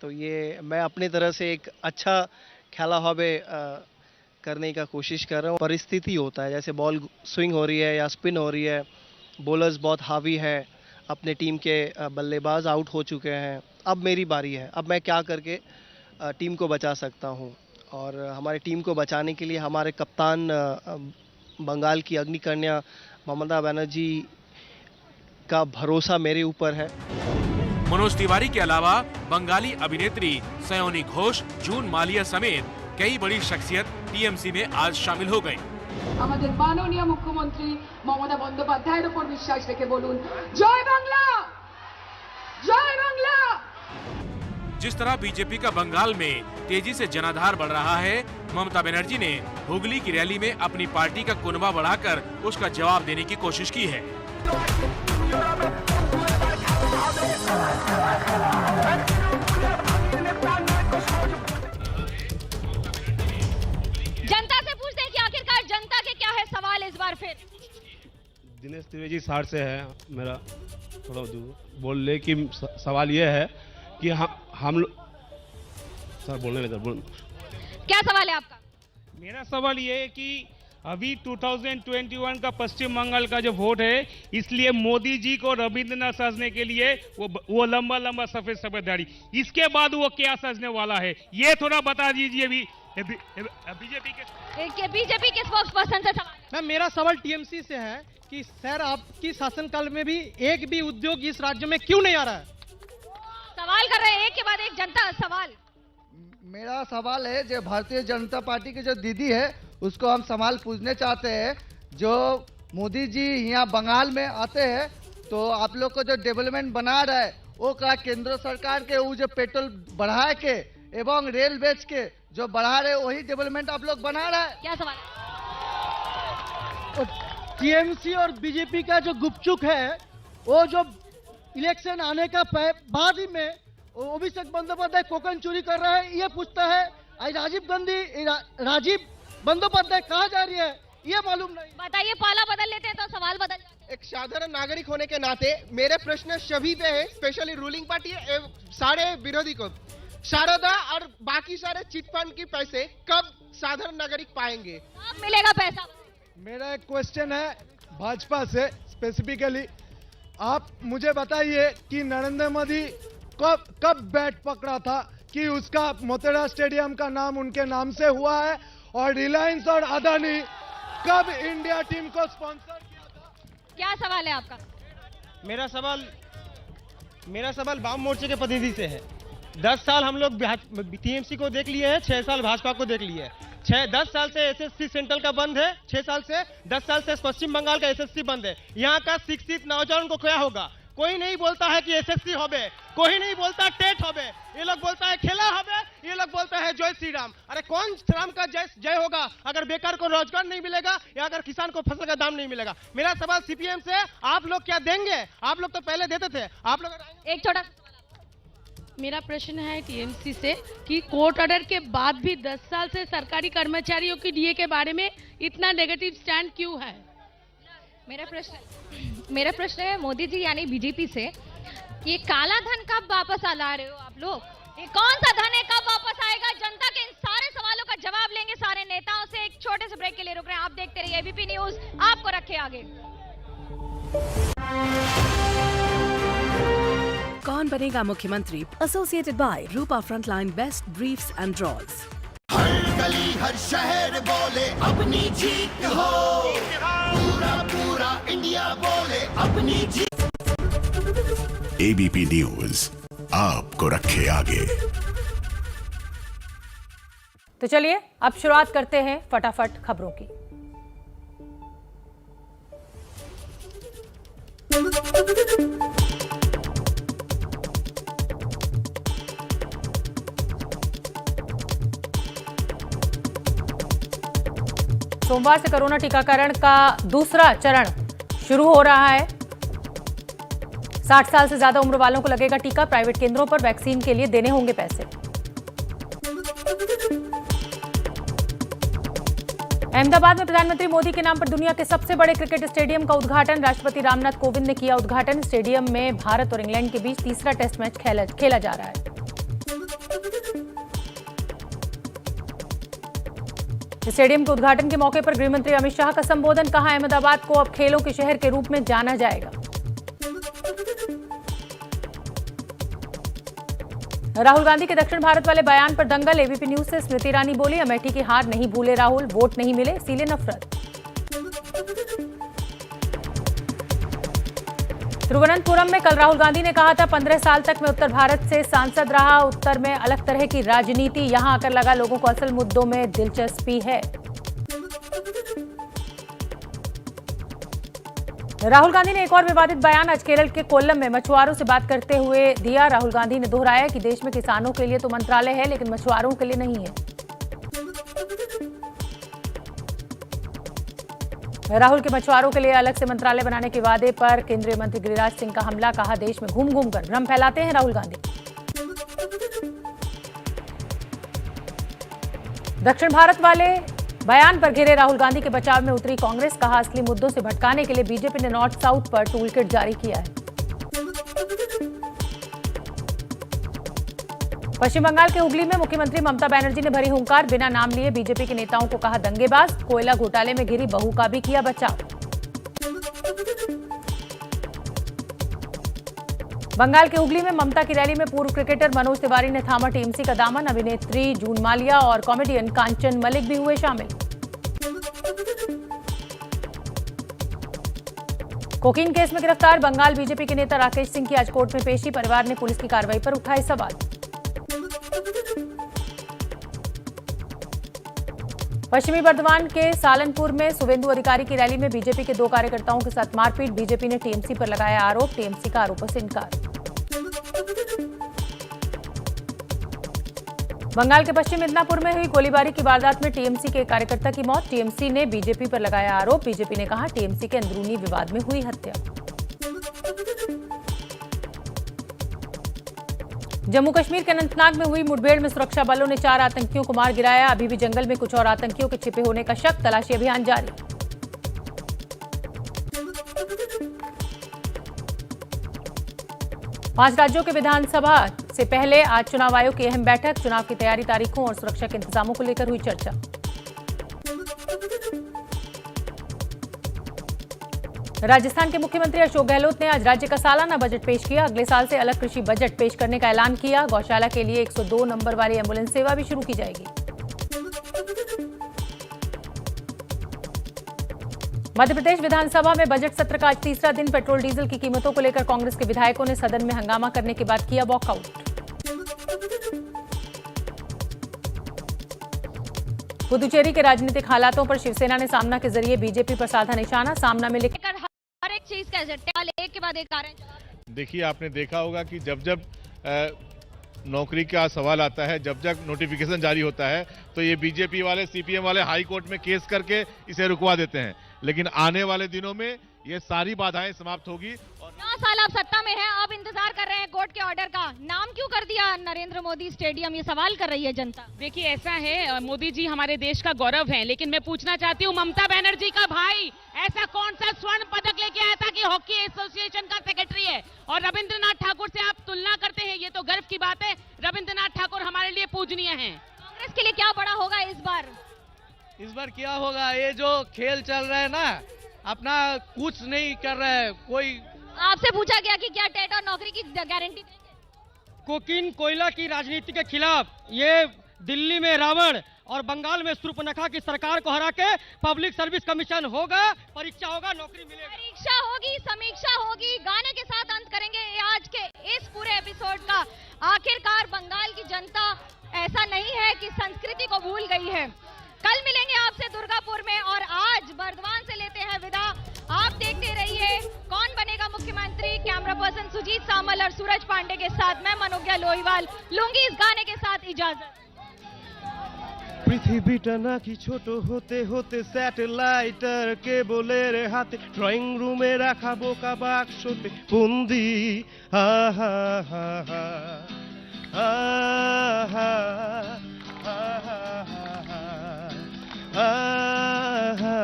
तो ये मैं अपनी तरह से एक अच्छा खेला हबे करने का कोशिश कर रहा हूँ। परिस्थिति होता है, जैसे बॉल स्विंग हो रही है या स्पिन हो रही है, बॉलर्स बहुत हावी है, अपने टीम के बल्लेबाज आउट हो चुके हैं, अब मेरी बारी है, अब मैं क्या करके टीम को बचा सकता हूँ। और हमारी टीम को बचाने के लिए हमारे कप्तान बंगाल की अग्निकन्या ममता बनर्जी का भरोसा मेरे ऊपर है। मनोज तिवारी के अलावा बंगाली अभिनेत्री सयोनी घोष, जून मालिया समेत कई बड़ी शख्सियत टीएमसी में आज शामिल हो गए। আমাদের মাননীয় মুখ্যমন্ত্রী মমতা বন্দ্যোপাধ্যায়ের উপর বিশ্বাস রেখে বলুন জয় বাংলা, জয় বাংলা। जिस तरह बीजेपी का बंगाल में तेजी से जनाधार बढ़ रहा है, ममता बनर्जी ने हुगली की रैली में अपनी पार्टी का कुनबा बढ़ाकर उसका जवाब देने की कोशिश की है। जनता से पूछते हैं कि आखिरकार जनता के क्या है सवाल इस बार फिर। दिनेश त्रिवेदी सार से है मेरा, थोड़ा दूर बोल ले कि सवाल ये है कि हम लोग सर बोलने लगा बोल। क्या सवाल है आपका? मेरा सवाल ये है कि अभी 2021 का पश्चिम बंगाल का जो वोट है, इसलिए मोदी जी को रविंद्रनाथ सजने के लिए वो लंबा लंबा सफेद सफेद दाढ़ी, इसके बाद वो क्या सजने वाला है, ये थोड़ा बता दीजिए। अभी बीजेपी के स्पोक्स पर्सन से सवाल। मैम मेरा सवाल टीएमसी से है कि सर आपकी शासनकाल में भी एक भी उद्योग इस राज्य में क्यों नहीं आ रहा है? सवाल कर रहे हैं, एक के बाद एक जनता सवाल। मेरा सवाल है, जो भारतीय जनता पार्टी की जो दीदी है उसको हम सवाल पूछने चाहते हैं। जो मोदी जी यहाँ बंगाल में आते हैं तो आप लोग को जो डेवलपमेंट बना रहा है वो क्या केंद्र सरकार के वो जो पेट्रोल बढ़ा के एवं रेल बेच के जो बढ़ा रहे वही डेवलपमेंट आप लोग बना रहे हैं। क्या सवाल है? टीएमसी और बीजेपी का जो गुपचुप है, वो जो इलेक्शन आने का बाद ही में अभिषेक बंदोपाध्याय कोकन चोरी कर रहा है, ये पूछता है। आज राजीव बंदोपाध्याय कहाँ जा रही है ये मालूम नहीं। बताइए, पाला बदल लेते हैं तो सवाल बदल जाते हैं। एक साधारण नागरिक होने के नाते मेरे प्रश्न सभी पे है, स्पेशली रूलिंग पार्टी सारे विरोधी को। शारदा और बाकी सारे चिट फंड के पैसे कब साधारण नागरिक पाएंगे? कब मिलेगा पैसा? मेरा एक क्वेश्चन है भाजपा से स्पेसिफिकली, आप मुझे बताइए कि नरेंद्र मोदी कब बैट पकड़ा था कि उसका मोतेरा स्टेडियम का नाम उनके नाम से हुआ है, और रिलायंस और अदानी कब इंडिया टीम को स्पॉन्सर किया था? क्या सवाल है आपका? मेरा सवाल वाम मोर्चे के प्रतिनिधि से है। 10 साल हम लोग टीएमसी को देख लिए हैं, 6 साल भाजपा को देख लिए हैं। 10 साल से एसएससी सेंट्रल का बंद है, 10 साल से पश्चिम बंगाल का एसएससी बंद है। यहाँ का शिक्षित नौजवान को क्या होगा? कोई नहीं बोलता है कि एसएससी होबे, कोई नहीं बोलता टेट होबे, ये लोग बोलता है खेला होबे, ये लोग बोलता है जय श्री राम। अरे कौन राम का जय होगा अगर बेकार को रोजगार नहीं मिलेगा या अगर किसान को फसल का दाम नहीं मिलेगा? मेरा सवाल सीपीएम से, आप लोग क्या देंगे? आप लोग तो पहले देते थे, आप लोग। एक छोटा मेरा प्रश्न है टीएमसी से कि कोर्ट ऑर्डर के बाद भी 10 साल से सरकारी कर्मचारियों की डीए के बारे में इतना नेगेटिव स्टैंड क्यों है? मेरा प्रश्न है मोदी जी यानी बीजेपी से, ये काला धन कब वापस ला रहे हो आप लोग? ये कौन सा धन है, कब वापस आएगा? जनता के इन सारे सवालों का जवाब लेंगे सारे नेताओं से। एक छोटे से ब्रेक के लिए रुक रहे हैं, आप देखते रहिए एबीपी न्यूज, आपको रखे आगे। कौन बनेगा मुख्यमंत्री? Associated by Rupa frontline best briefs and draws. हर गली हर शहर बोले अपनी जीत हो, पूरा इंडिया बोले अपनी जीत। एबीपी न्यूज आपको रखे आगे। तो चलिए अब शुरुआत करते हैं फटाफट खबरों की। सोमवार से कोरोना टीकाकरण का दूसरा चरण शुरू हो रहा है। 60 साल से ज्यादा उम्र वालों को लगेगा टीका। प्राइवेट केंद्रों पर वैक्सीन के लिए देने होंगे पैसे। अहमदाबाद में प्रधानमंत्री मोदी के नाम पर दुनिया के सबसे बड़े क्रिकेट स्टेडियम का उद्घाटन। राष्ट्रपति रामनाथ कोविंद ने किया उद्घाटन। स्टेडियम में भारत और इंग्लैंड के बीच तीसरा टेस्ट मैच खेला जा रहा है। स्टेडियम के उद्घाटन के मौके पर गृहमंत्री अमित शाह का संबोधन। कहा, अहमदाबाद को अब खेलों के शहर के रूप में जाना जाएगा। राहुल गांधी के दक्षिण भारत वाले बयान पर दंगल। एबीपी न्यूज से स्मृति ईरानी बोली, अमेठी की हार नहीं भूले राहुल, वोट नहीं मिले इसीलिए नफरत। तिरुवनंतपुरम में कल राहुल गांधी ने कहा था, 15 साल तक मैं उत्तर भारत से सांसद रहा, उत्तर में अलग तरह की राजनीति, यहां आकर लगा लोगों को असल मुद्दों में दिलचस्पी है। राहुल गांधी ने एक और विवादित बयान आज केरल के कोल्लम में मछुआरों से बात करते हुए दिया। राहुल गांधी ने दोहराया कि देश में किसानों के लिए तो मंत्रालय है लेकिन मछुआरों के लिए नहीं है। राहुल के मछुआरों के लिए अलग से मंत्रालय बनाने के वादे पर केंद्रीय मंत्री गिरिराज सिंह का हमला। कहा, देश में घूम घूम कर भ्रम फैलाते हैं राहुल गांधी। दक्षिण भारत वाले बयान पर घिरे राहुल गांधी के बचाव में उतरी कांग्रेस। कहा, असली मुद्दों से भटकाने के लिए बीजेपी ने नॉर्थ साउथ पर टूल किट जारी किया है। पश्चिम बंगाल के हुगली में मुख्यमंत्री ममता बनर्जी ने भरी हुंकार। बिना नाम लिए बीजेपी के नेताओं को कहा दंगेबाज। कोयला घोटाले में घिरी बहू का भी किया बचाव। बंगाल के हुगली में ममता की रैली में पूर्व क्रिकेटर मनोज तिवारी ने थामा टीएमसी का दामन। अभिनेत्री जून मालिया और कॉमेडियन कांचन मलिक भी हुए शामिल। कोकीन केस में गिरफ्तार बंगाल बीजेपी के नेता राकेश सिंह की आज कोर्ट में पेशी। परिवार ने पुलिस की कार्रवाई पर उठाए सवाल। पश्चिमी बर्धमान के सालनपुर में सुवेंदु अधिकारी की रैली में बीजेपी के 2 कार्यकर्ताओं के साथ मारपीट। बीजेपी ने टीएमसी पर लगाया आरोप। टीएमसी का आरोपों से इनकार। बंगाल के पश्चिम मिदनापुर में हुई गोलीबारी की वारदात में टीएमसी के कार्यकर्ता की मौत। टीएमसी ने बीजेपी पर लगाया आरोप। बीजेपी ने कहा टीएमसी के अंदरूनी विवाद में हुई हत्या। जम्मू कश्मीर के अनंतनाग में हुई मुठभेड़ में सुरक्षा बलों ने 4 आतंकियों को मार गिराया। अभी भी जंगल में कुछ और आतंकियों के छिपे होने का शक। तलाशी अभियान जारी। पांच राज्यों के विधानसभा से पहले आज चुनाव आयोग की अहम बैठक। चुनाव की तैयारी, तारीखों और सुरक्षा के इंतजामों को लेकर हुई चर्चा। राजस्थान के मुख्यमंत्री अशोक गहलोत ने आज राज्य का सालाना बजट पेश किया। अगले साल से अलग कृषि बजट पेश करने का ऐलान किया। गौशाला के लिए 102 नंबर वाली एम्बुलेंस सेवा भी शुरू की जाएगी। मध्य प्रदेश विधानसभा में बजट सत्र का आज तीसरा दिन। पेट्रोल डीजल की कीमतों को लेकर कांग्रेस के विधायकों ने सदन में हंगामा करने के बाद किया वॉकआउट। पुदुचेरी के राजनीतिक हालातों पर शिवसेना ने सामना के जरिए बीजेपी पर साधा निशाना। सामना में लिखा हर एक चीज का एक के बाद एक कारण। देखिए, आपने देखा होगा कि जब नौकरी का सवाल आता है, जब नोटिफिकेशन जारी होता है, तो ये बीजेपी वाले, सीपीएम वाले हाई कोर्ट में केस करके इसे रुकवा देते हैं। लेकिन आने वाले दिनों में ये सारी बाधाएं समाप्त होगी। 9 साल आप सत्ता में हैं, अब इंतजार कर रहे हैं कोर्ट के ऑर्डर का। नाम क्यों कर दिया नरेंद्र मोदी स्टेडियम, ये सवाल कर रही है जनता। देखिए, ऐसा है, मोदी जी हमारे देश का गौरव हैं, लेकिन मैं पूछना चाहती हूँ, ममता बनर्जी का भाई ऐसा कौन सा स्वर्ण पदक लेके आया था कि हॉकी एसोसिएशन का सेक्रेटरी है, और रविंद्रनाथ ठाकुर से आप तुलना करते हैं। ये तो गर्व की बात है। रविंद्रनाथ ठाकुर हमारे लिए पूजनीय है। कांग्रेस के लिए क्या बड़ा होगा इस बार क्या होगा? ये जो खेल चल रहा है ना, अपना कुछ नहीं कर रहा है कोई। आपसे पूछा गया कि क्या टेट और नौकरी की गारंटी देंगे? कोकीन कोयला की राजनीति के खिलाफ ये दिल्ली में रावण और बंगाल में शूर्पणखा की सरकार को हरा के पब्लिक सर्विस कमीशन होगा, परीक्षा होगा, नौकरी मिलेगी। परीक्षा होगी, समीक्षा होगी। गाने के साथ अंत करेंगे आज के इस पूरे एपिसोड का। आखिरकार बंगाल की जनता ऐसा नहीं है कि संस्कृति को भूल गई है। कल मिलेंगे आपसे दुर्गापुर में, और आज बर्दवान से लेते हैं विदा। आप देखते रहिए कौन बनेगा मुख्यमंत्री। कैमरा पर्सन सुजीत सामल और सूरज पांडे के साथ मैं मनोज्ञा लोहीवाल लूंगी इस गाने के साथ इजाजत। পৃথিবীটা নাকি ছোট হতে হতে স্যাটেলাইটার কেবলের হাতে ড্রয়িং রুমে রাখা বোকা বাক্সতে বন্দি। আহা হা হা আহা আহা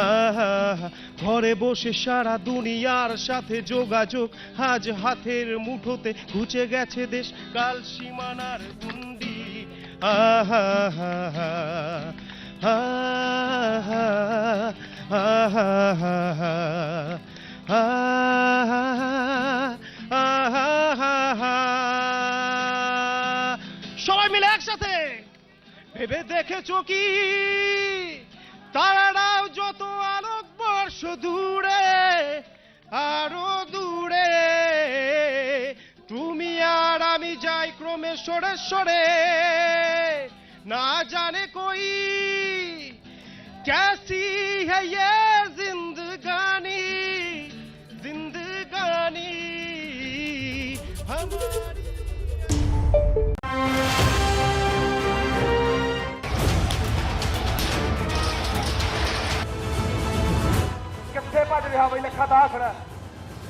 আহা। ঘরে বসে সারা দুনিয়ার সাথে যোগাযোগ আজ হাতের মুঠোতে। ঘুচে গেছে দেশ কাল সীমানার বন্দি। আহা হা হা আহা আহা আহা। সবাই মিলে একসাথে ভেবে দেখেছো কি তারারাও যত আলোক বর্ষ দূরে, আরো দূরে, তুমি আর আমি যাই ক্রমে সরে সরে। না জানে कोई कैसी है ये जिंदगानी, जिंदगानी हमारी। किथे भज रहा बई? लखा दा खड़ा,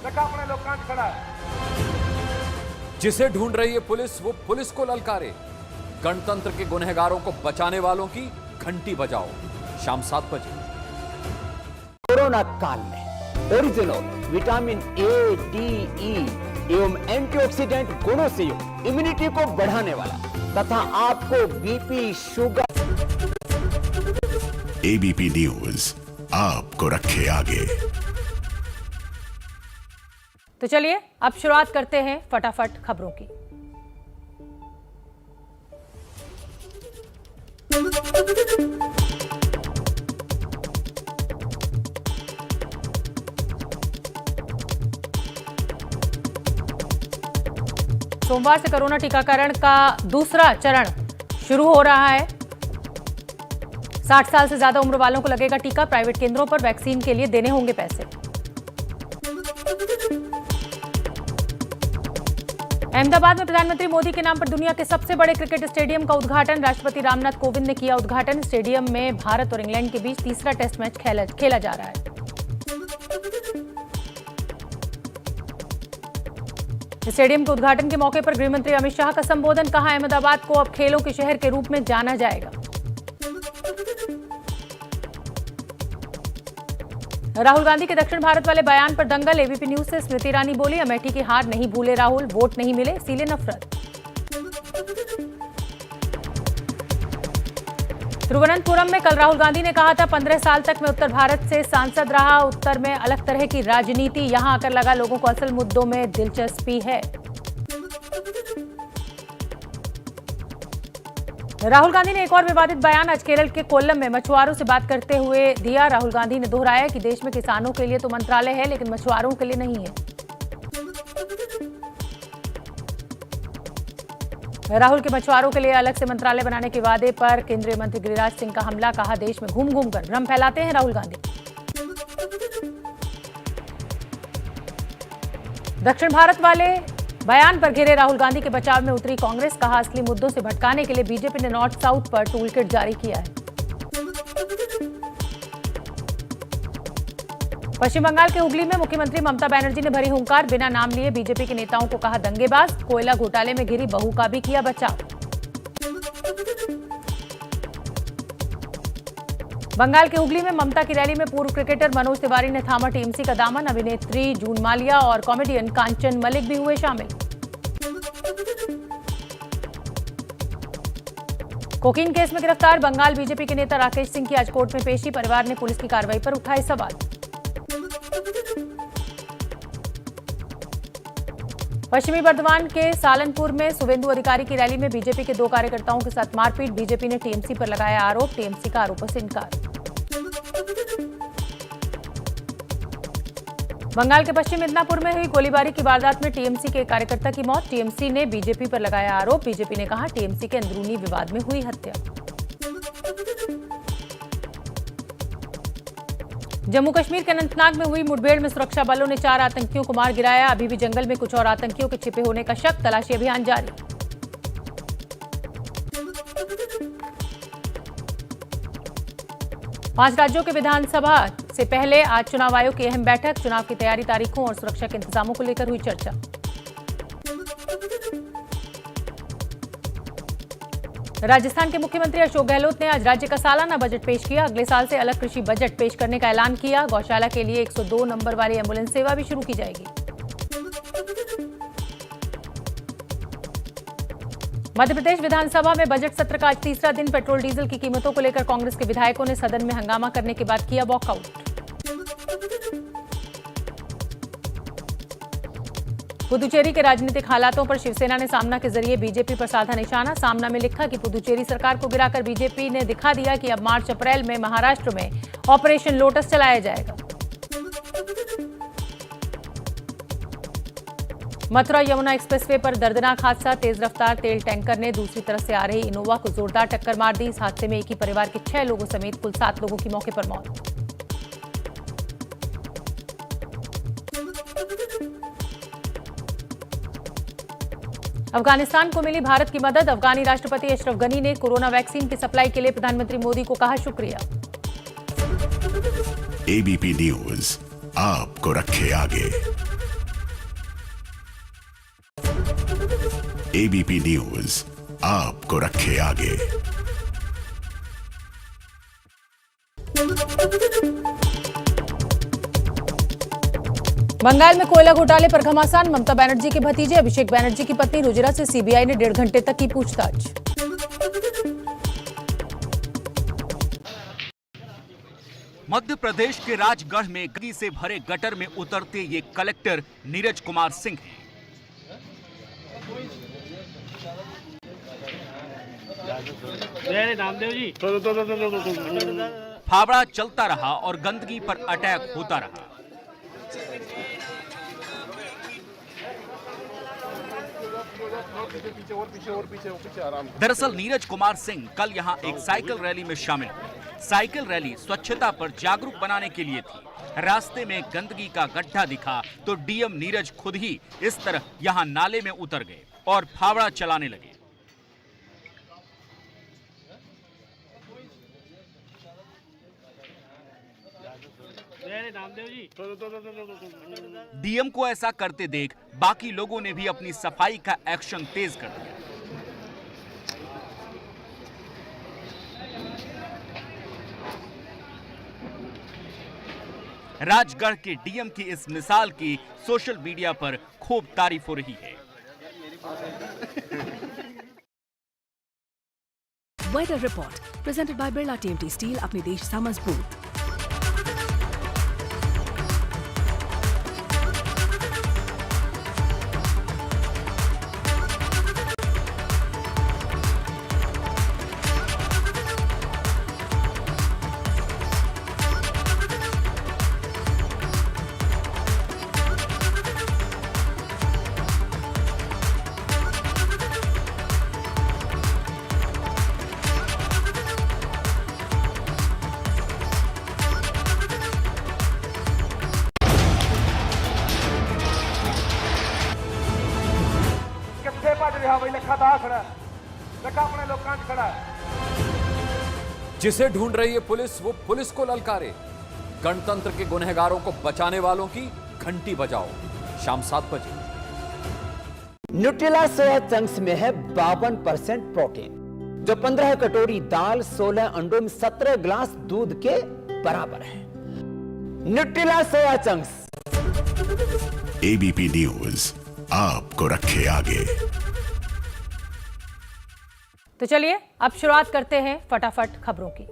लखा अपने लोकां च खड़ा। जिसे ढूंढ रही है पुलिस, वो पुलिस को ललकारे। गणतंत्र के गुनहगारों को बचाने वालों की घंटी बजाओ। शाम 7 बजे। कोरोना काल में ओरिजिनल विटामिन ए, डी, ई एवं एंटीऑक्सीडेंट गुणों से युक्त इम्यूनिटी को बढ़ाने वाला तथा आपको बीपी, शुगर। एबीपी न्यूज आपको रखे आगे। तो चलिए अब शुरुआत करते हैं फटाफट खबरों की। सोमवार से कोरोना टीकाकरण का दूसरा चरण शुरू हो रहा है। 60 साल से ज्यादा उम्र वालों को लगेगा टीका। प्राइवेट केंद्रों पर वैक्सीन के लिए देने होंगे पैसे। अहमदाबाद में प्रधानमंत्री मोदी के नाम पर दुनिया के सबसे बड़े क्रिकेट स्टेडियम का उद्घाटन। राष्ट्रपति रामनाथ कोविंद ने किया उद्घाटन। स्टेडियम में भारत और इंग्लैंड के बीच तीसरा टेस्ट मैच खेला जा रहा है। स्टेडियम के उद्घाटन के मौके पर गृहमंत्री अमित शाह का संबोधन। कहा, अहमदाबाद को अब खेलों के शहर के रूप में जाना जाएगा। राहुल गांधी के दक्षिण भारत वाले बयान पर दंगल। एबीपी न्यूज से स्मृति ईरानी बोली, अमेठी की हार नहीं भूले राहुल, वोट नहीं मिले इसीलिए नफरत। तिरुवनंतपुरम में कल राहुल गांधी ने कहा था, 15 साल तक मैं उत्तर भारत से सांसद रहा, उत्तर में अलग तरह की राजनीति, यहां आकर लगा लोगों को असल मुद्दों में दिलचस्पी है। राहुल गांधी ने एक और विवादित बयान आज केरल के कोल्लम में मछुआरों से बात करते हुए दिया। राहुल गांधी ने दोहराया कि देश में किसानों के लिए तो मंत्रालय है लेकिन मछुआरों के लिए नहीं है। राहुल के मछुआरों के लिए अलग से मंत्रालय बनाने के वादे पर केंद्रीय मंत्री गिरिराज सिंह का हमला। कहा, देश में घूम घूम कर भ्रम फैलाते हैं राहुल गांधी। दक्षिण भारत वाले बयान पर घिरे राहुल गांधी के बचाव में उतरी कांग्रेस। कहा, असली मुद्दों से भटकाने के लिए बीजेपी ने नॉर्थ साउथ पर टूल किट जारी किया है। पश्चिम बंगाल के हुगली में मुख्यमंत्री ममता बनर्जी ने भरी हुंकार। बिना नाम लिए बीजेपी के नेताओं को कहा दंगेबाज। कोयला घोटाले में घिरी बहू का भी किया बचाव। बंगाल के हुगली में ममता की रैली में पूर्व क्रिकेटर मनोज तिवारी ने थामा टीएमसी का दामन। अभिनेत्री जून मालिया और कॉमेडियन कांचन मलिक भी हुए शामिल। कोकीन केस में गिरफ्तार बंगाल बीजेपी के नेता राकेश सिंह की आज कोर्ट में पेशी। परिवार ने पुलिस की कार्रवाई पर उठाए सवाल। पश्चिमी बर्धमान के सालनपुर में शुवेंदु अधिकारी की रैली में बीजेपी के 2 कार्यकर्ताओं के साथ मारपीट। बीजेपी ने टीएमसी पर लगाया आरोप, टीएमसी का आरोपों से इनकार। बंगाल के पश्चिम मिदनापुर में हुई गोलीबारी की वारदात में टीएमसी के एक कार्यकर्ता की मौत। टीएमसी ने बीजेपी पर लगाया आरोप। बीजेपी ने कहा, टीएमसी के अंदरूनी विवाद में हुई हत्या। जम्मू कश्मीर के अनंतनाग में हुई मुठभेड़ में सुरक्षा बलों ने 4 आतंकियों को मार गिराया। अभी भी जंगल में कुछ और आतंकियों के छिपे होने का शक। तलाशी अभियान जारी। पांच राज्यों के विधानसभा से पहले आज चुनाव आयोग की अहम बैठक। चुनाव की तैयारी, तारीखों और सुरक्षा के इंतजामों को लेकर हुई चर्चा। राजस्थान के मुख्यमंत्री अशोक गहलोत ने आज राज्य का सालाना बजट पेश किया। अगले साल से अलग कृषि बजट पेश करने का ऐलान किया। गौशाला के लिए 102 नंबर वाली एम्बुलेंस सेवा भी शुरू की जाएगी। मध्य प्रदेश विधानसभा में बजट सत्र का आज तीसरा दिन। पेट्रोल डीजल की कीमतों को लेकर कांग्रेस के विधायकों ने सदन में हंगामा करने के बाद किया वॉकआउट। पुदुचेरी के राजनीतिक हालातों पर शिवसेना ने सामना के जरिए बीजेपी पर साधा निशाना। सामना में लिखा कि पुदुचेरी सरकार को गिराकर बीजेपी ने दिखा दिया कि अब मार्च अप्रैल में महाराष्ट्र में ऑपरेशन लोटस चलाया जाएगा। मथुरा यमुना एक्सप्रेसवे पर दर्दनाक हादसा। तेज रफ्तार तेल टैंकर ने दूसरी तरफ से आ रही इनोवा को जोरदार टक्कर मार दी। इस हादसे में एक ही परिवार के 6 लोगों समेत कुल 7 लोगों की मौके पर मौत। अफगानिस्तान को मिली भारत की मदद। अफगानी राष्ट्रपति अशरफ गनी ने कोरोना वैक्सीन की सप्लाई के लिए प्रधानमंत्री मोदी को कहा शुक्रिया। एबीपी न्यूज आपको रखे आगे। एबीपी न्यूज आपको रखे आगे। बंगाल में कोयला घोटाले पर घमासान। ममता बनर्जी के भतीजे अभिषेक बनर्जी की पत्नी रुजिरा से सीबीआई ने 1.5 घंटे तक की पूछताछ। मध्य प्रदेश के राजगढ़ में गंदगी से भरे गटर में उतरते ये कलेक्टर नीरज कुमार सिंह हैं। फावड़ा चलता रहा और गंदगी पर अटैक होता रहा। दरअसल नीरज कुमार सिंह कल यहां एक साइकिल रैली में शामिल हुए। साइकिल रैली स्वच्छता पर जागरूक बनाने के लिए थी। रास्ते में गंदगी का गड्ढा दिखा तो डीएम नीरज खुद ही इस तरह यहां नाले में उतर गए और फावड़ा चलाने लगे। डीएम को ऐसा करते देख बाकी लोगों ने भी अपनी सफाई का एक्शन तेज कर दिया। राजगढ़ के डीएम की इस मिसाल की सोशल मीडिया पर खूब तारीफ हो रही है। Weather report presented by Birla TMT steel, अपने देश सा मजबूत। जिसे ढूंढ रही है पुलिस, वो पुलिस को ललकारे। गणतंत्र के गुनहगारों को बचाने वालों की घंटी बजाओ। शाम 7 बजे। न्यूट्रेला सोया चंक्स में है 52% प्रोटीन, जो 15 कटोरी दाल, 16 अंडों में 17 ग्लास दूध के बराबर है। Nutrela soya chunks. ABP news आपको रखे आगे। तो चलिए अब शुरुआत करते हैं फटाफट खबरों की।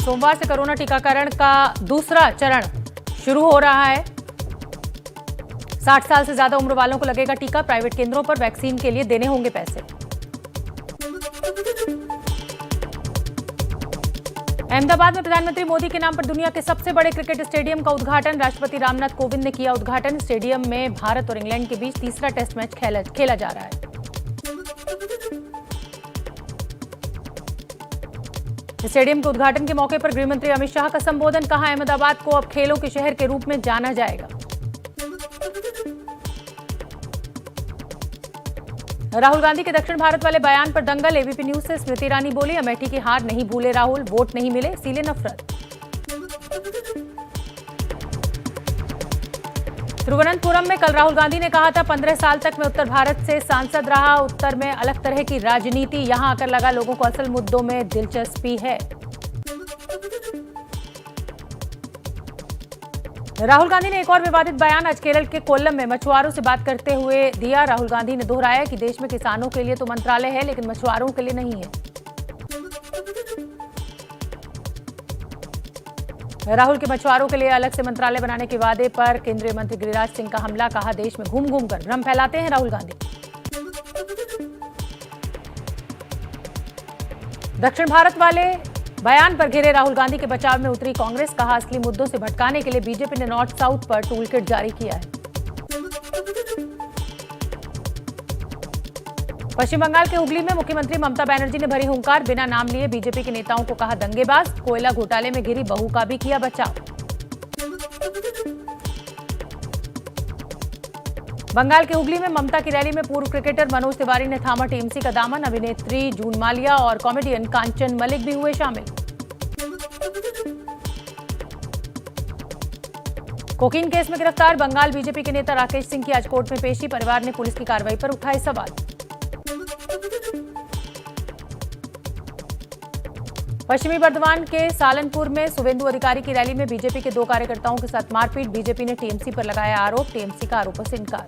सोमवार से कोरोना टीकाकरण का दूसरा चरण शुरू हो रहा है। 60 साल से ज्यादा उम्र वालों को लगेगा टीका। प्राइवेट केंद्रों पर वैक्सीन के लिए देने होंगे पैसे। अहमदाबाद में प्रधानमंत्री मोदी के नाम पर दुनिया के सबसे बड़े क्रिकेट स्टेडियम का उद्घाटन। राष्ट्रपति रामनाथ कोविंद ने किया उद्घाटन। स्टेडियम में भारत और इंग्लैंड के बीच तीसरा टेस्ट मैच खेला जा रहा है। स्टेडियम के उद्घाटन के मौके पर गृहमंत्री अमित शाह का संबोधन। कहा, अहमदाबाद को अब खेलों के शहर के रूप में जाना जाएगा। राहुल गांधी के दक्षिण भारत वाले बयान पर दंगल। एबीपी न्यूज से स्मृति ईरानी बोली, अमेठी की हार नहीं भूले राहुल, वोट नहीं मिले इसीलिए नफरत। तिरुवनंतपुरम में कल राहुल गांधी ने कहा था, 15 साल तक मैं उत्तर भारत से सांसद रहा। उत्तर में अलग तरह की राजनीति, यहां आकर लगा लोगों को असल मुद्दों में दिलचस्पी है। राहुल गांधी ने एक और विवादित बयान आज केरल के कोल्लम में मछुआरों से बात करते हुए दिया। राहुल गांधी ने दोहराया कि देश में किसानों के लिए तो मंत्रालय है, लेकिन मछुआरों के लिए नहीं है। राहुल के मछुआरों के लिए अलग से मंत्रालय बनाने के वादे पर केंद्रीय मंत्री गिरिराज सिंह का हमला। कहा, देश में घूम घूम कर भ्रम फैलाते हैं राहुल गांधी। दक्षिण भारत वाले बयान पर घिरे राहुल गांधी के बचाव में उतरी कांग्रेस। कहा, असली मुद्दों से भटकाने के लिए बीजेपी ने नॉर्थ साउथ पर टूल किट जारी किया है। पश्चिम बंगाल के हुगली में मुख्यमंत्री ममता बनर्जी ने भरी हुंकार। बिना नाम लिए बीजेपी के नेताओं को कहा दंगेबाज। कोयला घोटाले में घिरी बहू का भी किया बचाव। बंगाल के हुगली में ममता की रैली में पूर्व क्रिकेटर मनोज तिवारी ने थामा टीएमसी का दामन। अभिनेत्री जून मालिया और कॉमेडियन कांचन मलिक भी हुए शामिल। कोकीन केस में गिरफ्तार बंगाल बीजेपी के नेता राकेश सिंह की आज कोर्ट में पेशी। परिवार ने पुलिस की कार्रवाई पर उठाए सवाल। पश्चिमी बर्धमान के सालनपुर में शुभेंदु अधिकारी की रैली में बीजेपी के 2 कार्यकर्ताओं के साथ मारपीट। बीजेपी ने टीएमसी पर लगाया आरोप। टीएमसी का आरोपों से इनकार।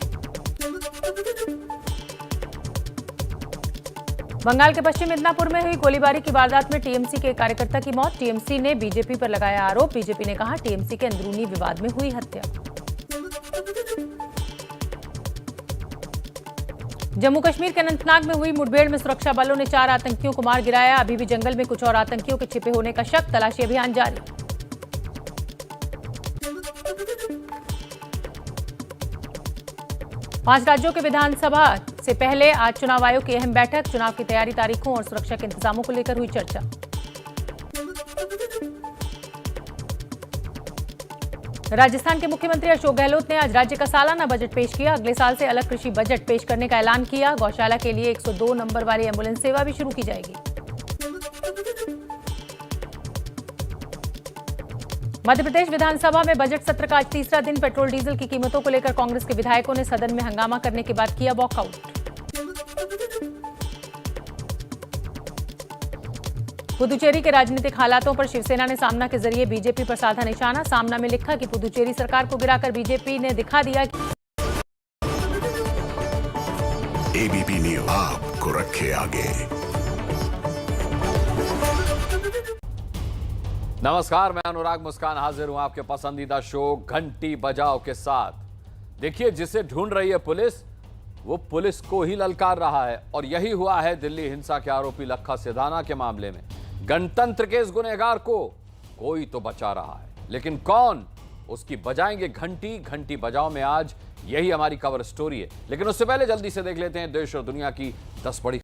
बंगाल के पश्चिम मिदनापुर में हुई गोलीबारी की वारदात में टीएमसी के एक कार्यकर्ता की मौत। टीएमसी ने बीजेपी पर लगाया आरोप। बीजेपी ने कहा, टीएमसी के अंदरूनी विवाद में हुई हत्या। जम्मू कश्मीर के अनंतनाग में हुई मुठभेड़ में सुरक्षा बलों ने 4 आतंकियों को मार गिराया। अभी भी जंगल में कुछ और आतंकियों के छिपे होने का शक, तलाशी अभियान जारी। पांच राज्यों के विधानसभा से पहले आज चुनाव आयोग की अहम बैठक, चुनाव की तैयारी, तारीखों और सुरक्षा के इंतजामों को लेकर हुई चर्चा। राजस्थान के मुख्यमंत्री अशोक गहलोत ने आज राज्य का सालाना बजट पेश किया। अगले साल से अलग कृषि बजट पेश करने का ऐलान किया। गौशाला के लिए 102 नंबर वाली एम्बुलेंस सेवा भी शुरू की जाएगी। मध्य प्रदेश विधानसभा में बजट सत्र का आज तीसरा दिन। पेट्रोल डीजल की कीमतों को लेकर कांग्रेस के विधायकों ने सदन में हंगामा करने के बाद किया वॉकआउट। पुदुचेरी के राजनीतिक हालातों पर शिवसेना ने सामना के जरिए बीजेपी पर साधा निशाना। सामना में लिखा कि पुदुचेरी सरकार को गिराकर बीजेपी ने दिखा दिया कि एबीपी न्यूज आपको रखे आगे। नमस्कार, मैं अनुराग मुस्कान हाजिर हूं आपके पसंदीदा शो घंटी बजाओ के साथ। देखिए, जिसे ढूंढ रही है पुलिस, वो पुलिस को ही ललकार रहा है। और यही हुआ है दिल्ली हिंसा के आरोपी लखा सिधाना के मामले में। गणतंत्र के इस गुनहगार को कोई तो बचा रहा है, लेकिन कौन? उसकी बजाएंगे घंटी। घंटी बजाओ में आज यही हमारी कवर स्टोरी है। लेकिन उससे पहले जल्दी से देख लेते हैं देश और दुनिया की 10 बड़ी